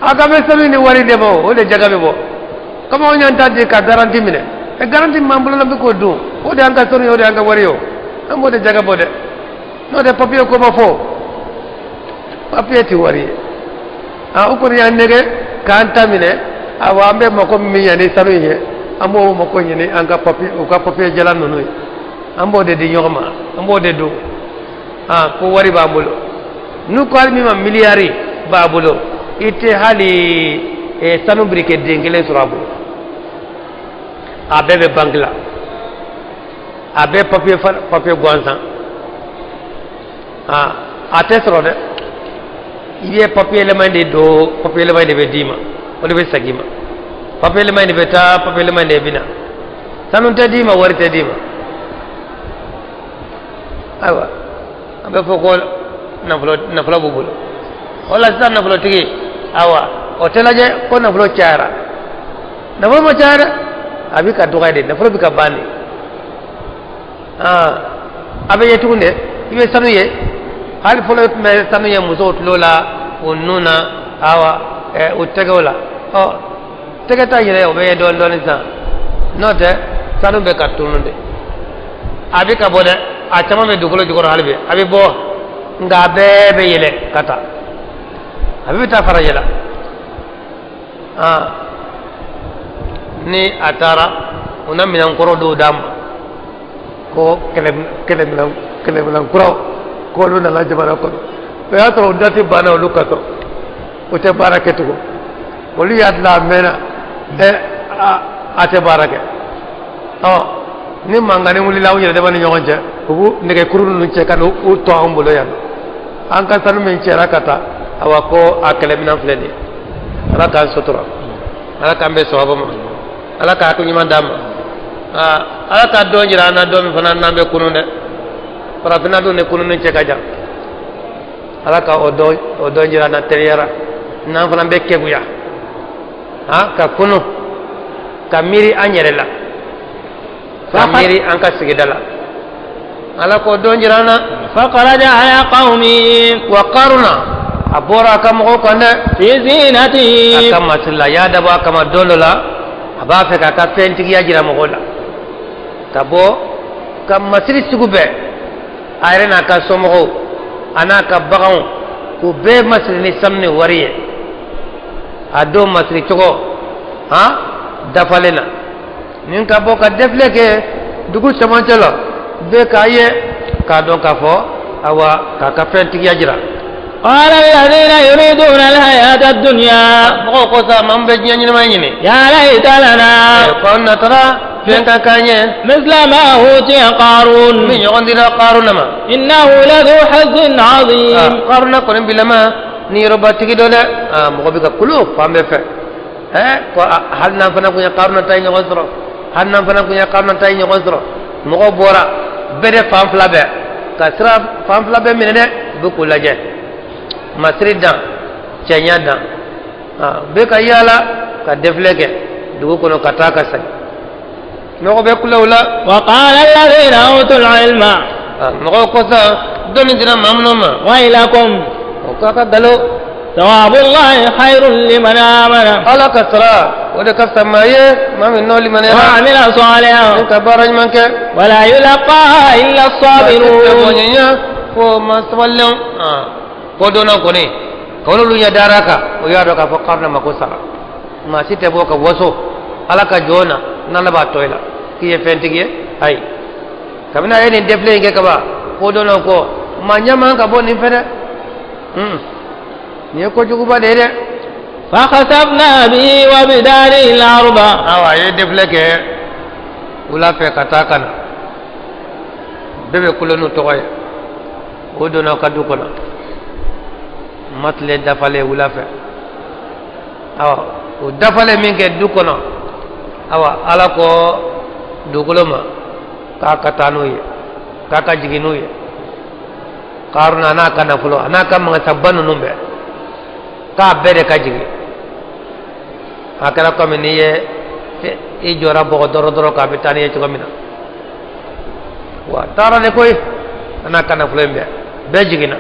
aga be sanu ni wari de bo o de jaga be bo kama on yanta de ka garanti mine e garanti mambulo na be ko du o de anga sori o de anga wari o ambo de jaga bo de no de papier ko ma fo papier ti wari o ko ni annege kanta mine awa ambe mako mi yani sanu ye ambo mako nyini anga papier o ka papier jalan no ambo de di nyoma ambo de du ko wari bambulo nu ko almi ma miliari babulo ite hali sanu brike dengele surabu abebe bangla abe papier gwansan ate soro de ibe papier le mande do papier le mande be dima wala be sagima papier le mande beta papier le mande bina sanu te dima wari te dima aywa abe foko na flo bubulo wala sa na flo tigi awa otelaje ko na flo chara na flo mo chara abi ka doga de na flo bi ka bani abe yetunde ibe sanu ye hal folo me sanu ye muso lola onuna awa utegola tegeta yele obe don sa note sanu be ka tununde abi ka bode a chama me dugolo jogoro halbe abi bo nga bebe yele kata abi ta fara yela ni atara una minan koro do dam ko kelem kuro ko lu na la jabara ko be ato dati bana lu kato o te baraketu ko wali yadla mena ate barake ni mangane wuli lawu yede bani nyonje ubu nege kurunu nu cheka no u to ambulo yan an kan sanu men chera kata awako akelebina fleni ala kan sotura ala kan be sawaba ala ka to nyima dam ala ka do jira na do mi fana nambe kununde para fina do ne kununu cheka ja ala ka o do jira na teriera na fana be kebuya ka kunu kamiri anyerela kamiri anka sigidala ala ko do jira na faqaraja ya qaumi wa qaruna abora kam ko kande fi zinati kama silla ya daba kama dolola aba fe ka penti ya jira mo gola tabo kam masri sugube ayrena ka somo ana ka bagaw ko be masri ni samne wariye ado masri togo dafalena nin ka bo ka defleke dugu samantela be kaye ka don ka fo awa ka penti ya jira قال الذين يريدون الحياة الدنيا قوقوسا من بجنين ما يني يا ليت لنا كنا ترى فين كانيه مثل ما أوتي قارون من يغندر قارون ما إنه لذو حظ عظيم قارون كون بلما نيرو باتيكي دوله مغبيك كلو فام بفه هل نفنا كون قارون تاي نغزرو هل نفنا كون قارون تاي نغزرو مغو بورا بده فام فلابه كسرا فام فلابه من ده بكولاجه masri dan cenya dan be ka yala ka defleke dugu kono kata ka sai no be kulawla wa qala alladhina utul ilma no ko sa doni dina mamnoma wa ilakum o ka dalo thawabullahi khairul liman amana ala kasra wa de kasamaye mamin no liman wa amila salihan ka baraj manke wala yulqa illa as-sabirun ko maswallam ko dona ko ne kawlo lu nya daraka o yado ka fo qarna mako sara ma site boka woso alaka jona nana ba toyla kiye fentige ay kamina eni defle nge kaba ko dono ko ma nyama ka boni fede ni ko jugu ba de fa khasabna bi wa bidari al-ardh awa ye defle ke wula fe katakana bebe kulonu toy ko dono ka du kono matle dafale wula fe awa o dafale min ke du kono awa ala ko duguloma ka katanu ye ka ka jiginu ye karuna na kana fulo na ka ma sabanu numbe ka bere ka jigi akara ko min ye e jora bo doro ka bitani ye chugomina wa tara ne koy na kana fulo mbe be jigina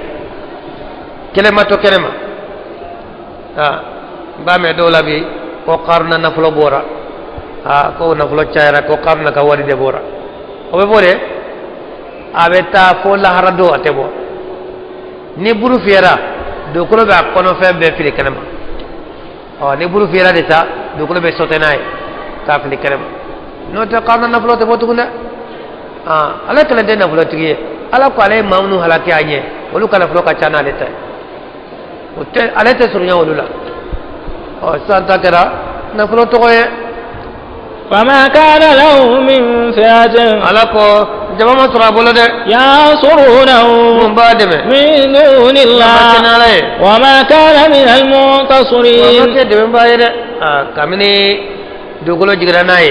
kelema to kelema ba me do labi ko karuna na fulo bora ko na fulo chaira ko karuna ka wari de bora o be bore abeta fo la harado atebo ni buru fiera do ko be akono fe be fili kanama ni buru fiera de sa do ko be sotenay ka fili kanama no ta karuna na fulo te botu kuna ala kala de na fulo tiye ala ko ale mamnu halaki anye wolu kala fulo ka chana leta o te ale te surunya wolula santa kera na fulo to ko فما كان له من فئة على كو جماعة مسرا بولا ده ينصرونه من بعد من دون الله وما كان من المنتصرين وما كان من بعد كمني دوغلو جيراناي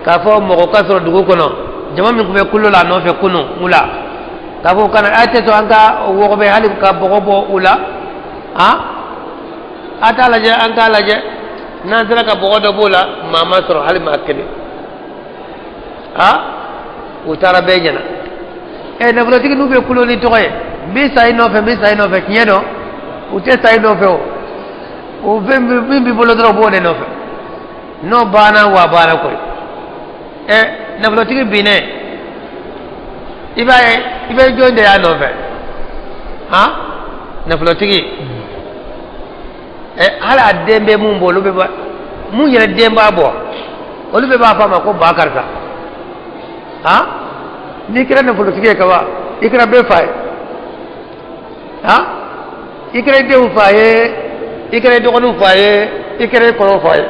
كافو مكو كسر دوغو كنو جماعة من كبه كله لا نوفي كنو مولا كافو كان أتى تو أنكا وقبه هالي كابوغو ولا أتى لجأ أنكا لجأ nanzara ka bogodo bola mama soro hali makene utara bejana na vula tigi nube kulo ni toye mi sai no fe kiedo ute sai no fe o vimbi bolo dro bone no fe no bana wa bana ko na vula tigi bine iba jonde ya no fe na vula tigi hala dembe mun bo lube ba mun yere demba bo lube ba fa ma ko bakarta ni kira na fulo tige ka ba ikra be fay ikra de u faye ikra de ko faye ikra ko faye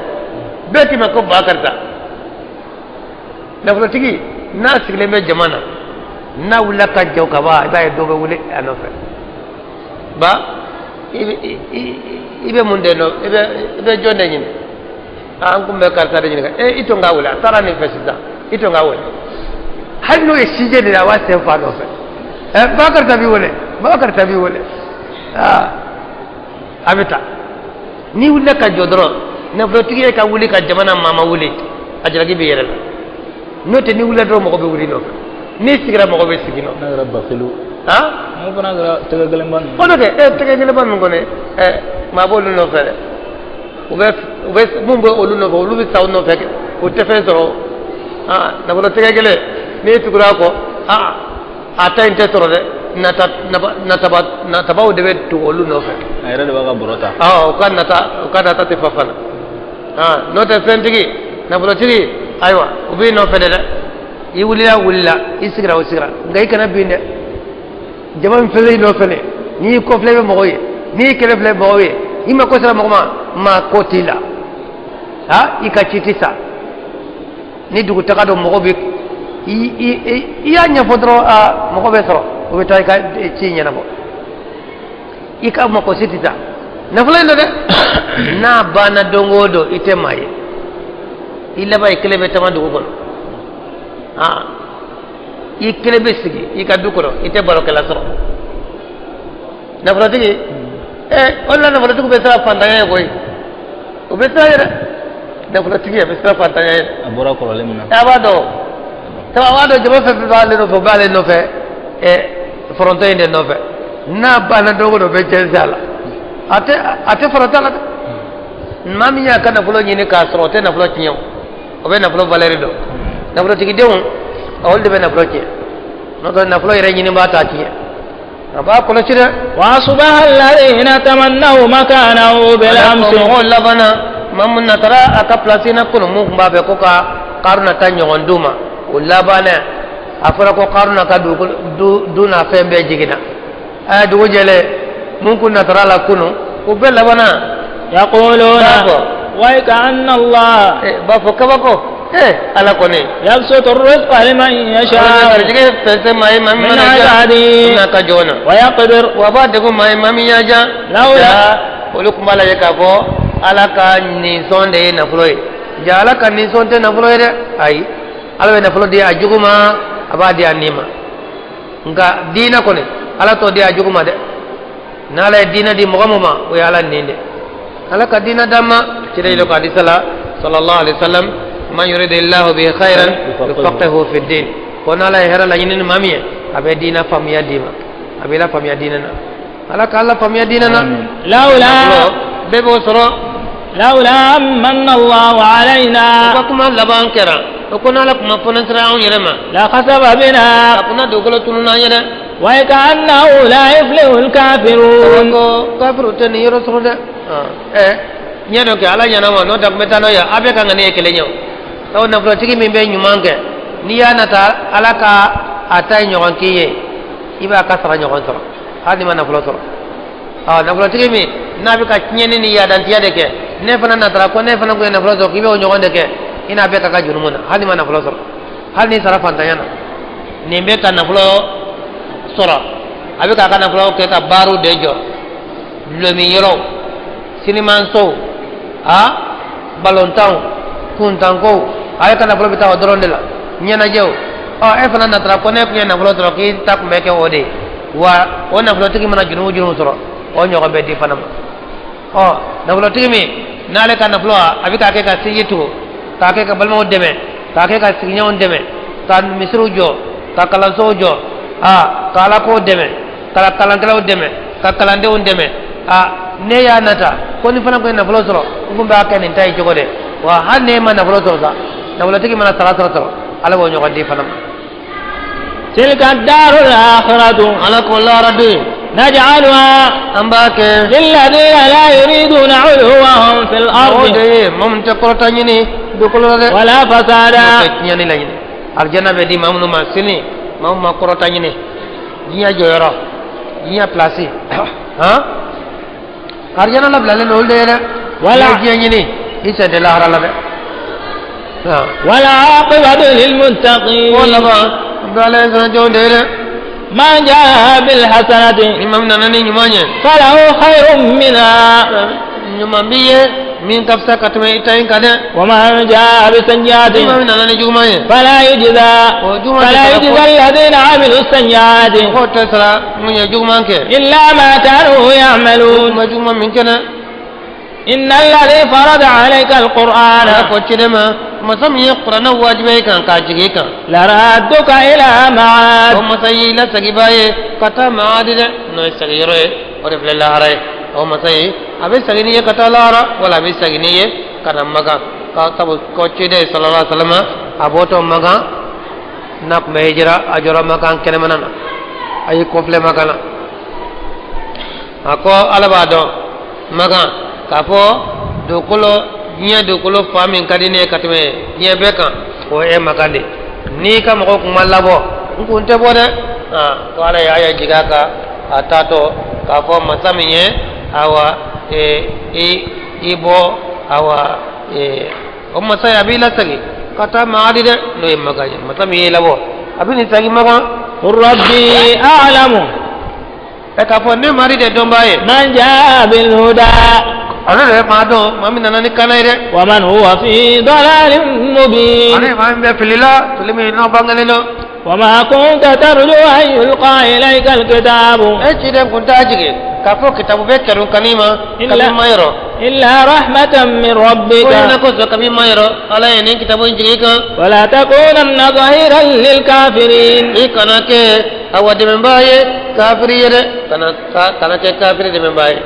be ti ma ko bakarta na fulo tige na sigle me jamana na wula ka jaw ka ba ba do be wule anofe ba ibe munde no ibe jonde nyine an kumbe karta de nyine ito ngawula tara ni fesida ito ngawula hanno e sije de wa se fa no fe bakar tabi wole abita ni wulle ka jodro na flotigi ka wuli ka jamana mama wuli ajragi be yere note ni wulle do mo ko be wuli no ni sigira mo ko be sigino na rabba khilu mo bana gara tege gele ban ono de tege gele ban ngone ma bolu no fere ube mumbo olu no olu bi saw no feke o te fe so na bolo tege gele ni tugura ko ata inte toro de na taba o de be to olu no fe ayra de baga borota o kan nata te fafana no te sentigi na bolo tigi aywa ubi no fede de i wulila isigra ngai kana binde jaman fele no fele ni ko fele moye ni kele fele moye ima ko sala ma kotila ikachitisa ni dugu takado mogobe iya nya fodro mogobe soro o be tay ka cinya nabo ika ma ko sitita na fele no de na bana dongodo itemaye illa bay kele be tamadu ko ikele be sigi ikadukoro ite barokela soro na frotigi olla na frotigi be sara fantanya koy o be sara na frotigi be sara fantanya abora ko lemna abado jaba fe bale no fe fronto inde no fe na bana dogo do be jenzala ate frontala mami ya kana fulo nyini ka soro te na fulo kinyo o be na fulo valeri do na fulo tigi deun awol de be na fulo kinyo no to na fulo yere nyini ba ta kinyo aba ko la cire وأصبح الذين تمنوا مكانه بالأمس ko labana mamun na tara aka placina kuno mu ba be ko ka karuna ta nyon duma o labana afara ko karuna ka du na fembe jigina ay du jele mun kun na tara la kuno ko be labana يقولون ويكأن الله ba fo ka ba ko ala ko ne يبسط الرزق لمن يشاء من عباده ويقدر wa ba de ko mai mami ya ja لولا olukum bala ye ka fo ala ka ni sonde na fuloy ja ala ka ni sonde na fuloy de ay ala na fulo de ajuguma aba de anima nga dina ko ne ala to de ajuguma de na la dina di mogomoma o ala ninde ala ka dina dama ci day lo ka di sala sallallahu alaihi wasallam man yuridillahu bi khairan yufaqihu fi din ko na la hera la nyinin mamiye abe dina famiya dima abe la famiya dina na ala ka alla famiya dina na لولا bebo soro لولا أمن الله علينا ko kuma laban kera ko na la kuma fona sira on yerema لخسف بنا kuna dogolo tununa yere وكأنه لا يفلح الكافرون ko kafiru tan yero soro de nyedo ke ala nyana ma no dak metano ya abe ka ngani ekele nyaw taw na flo tigi mimbe nyumange ni ya nata ala ka atay nyogan kiye iba ka sara nyogan soro hadi man na flo soro na flo tigi mi nabi ka nyene ni ya dan tiya de ke ne fana na tara ko ne fana ko na flo soro kibe o nyogan de ke ina be ka junumuna hadi man na flo soro hal ni sara fanta yana ni be ka na flo soro abe ka na flo ke ka baru dejo lomi yoro sinimanso balontan kuntanko ay kana flo bitaw doronde la nyana jew e fana na tara ko ne ko na flo soro ki tak meke ode wa ona flo tigi mana junu soro o nyogo be di fanam na flo tigi mi nale kana flo abi ka ke ka siyitu ka ke ka balmo deme ka ke ka signyon deme ka misru jo ka kala sojo kala ko deme kala kala deme ka kala nde on deme ne ya nata ko ni fana ko na flo soro ko ba ka ni tay jogo de wa hanne ma na flo soro sa na flo tigi mana sara soro ala wo nyogo di fanam تلك الدار الآخرة ala ko la rabbi نجعلها ambake للذين لا يريدون علوا في الأرض mom te ko tanyini do ko la de ولا فسادا nyani la nyini aljanna be di mamnu ma sini mam ma ko tanyini jiya joyoro jiya place arjana la blale no de wala jiya nyini isa de la harala de ولا عاقبة للمتقين wala ba blale sa jonde de من جاء بالحسنة imam nanani nyumanye فله خير منها nyumambiye min kafsa katme itain kade ومن جاء بسيئة imam nanani jugmaye فلا يجزى الذين عملوا السيئات ko tesra munya jugmanke إلا ما كانوا يعملون ma jugman min kana إن الذي فرض عليك القرآن ko chidema masam ye qur'ana wajibe kan ka jige kan لردك إلى معاد o masayi la sagibaye kata maadide no sagiro e o refle la hare o masayi abe sagini ye kata lara wala abe sagini ye kana maga ka tabu ko chide sallallahu alaihi wasallam aboto maga nak mehjira ajora makan kene manana ay kofle magana ako alabado maga kafo dokulo nya dokulo famin kadine katme nya beka o e makande ni kam ko kuma labo nkunte bode ko ala ya jiga ka atato kafo masamiye awa ibo awa o masaya bila sagi kata maadi de no e magaje masamiye labo abini sagi maga ربي أعلم e kafo ne mari de dombaye من جاء بالهدى ana re mado mami nanani kanai de ومن هو في ضلال مبين ane mami be filila tulimi no bangalelo وما كنت ترجو أن يلقى إليك الكتاب e chide kunta jige kafo kitabu be kerun kanima kami mayro إلا رحمة من ربك ko ina ko so kami mayro ala ene kitabu jige ka ولا تكونن ظهيرا للكافرين kana ke awade membaye kafiri yede kana ke kafiri de membaye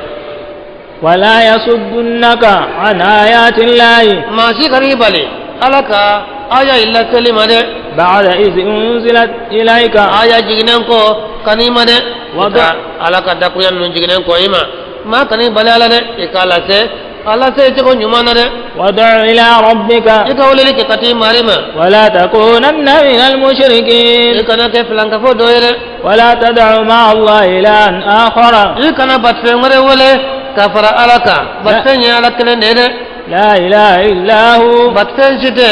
ولا يصدنك عن آيات الله ma shi garibale alaka aya illa kalima de بعد إذ أنزلت إليك aya jignen ko kanima de wada alaka da ku yan nun jiginen ko ima ma kani balala de ikala se ala se ko nyumana de wad'u ila rabbika ikawle ke kati marima wala takunanna minal mushrikin ikana ke flanka fo doyere wala tad'u ma'a allahi ilahan akhara ikana batfe ngare wole kafara alaka batfe nya alakle ne de la ilaha illa hu batfe jide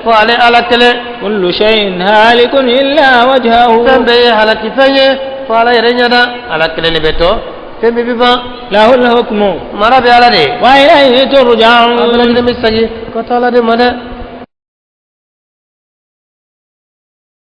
fo ale alakle kullu shay'in halikun illa wajhahu tambe halaki fanye fo ala yerenya da alakle ne beto tembe biba lahu al-hukmu mara be ala de wa ilayhi turja'un ablan de misaji ko tala de mada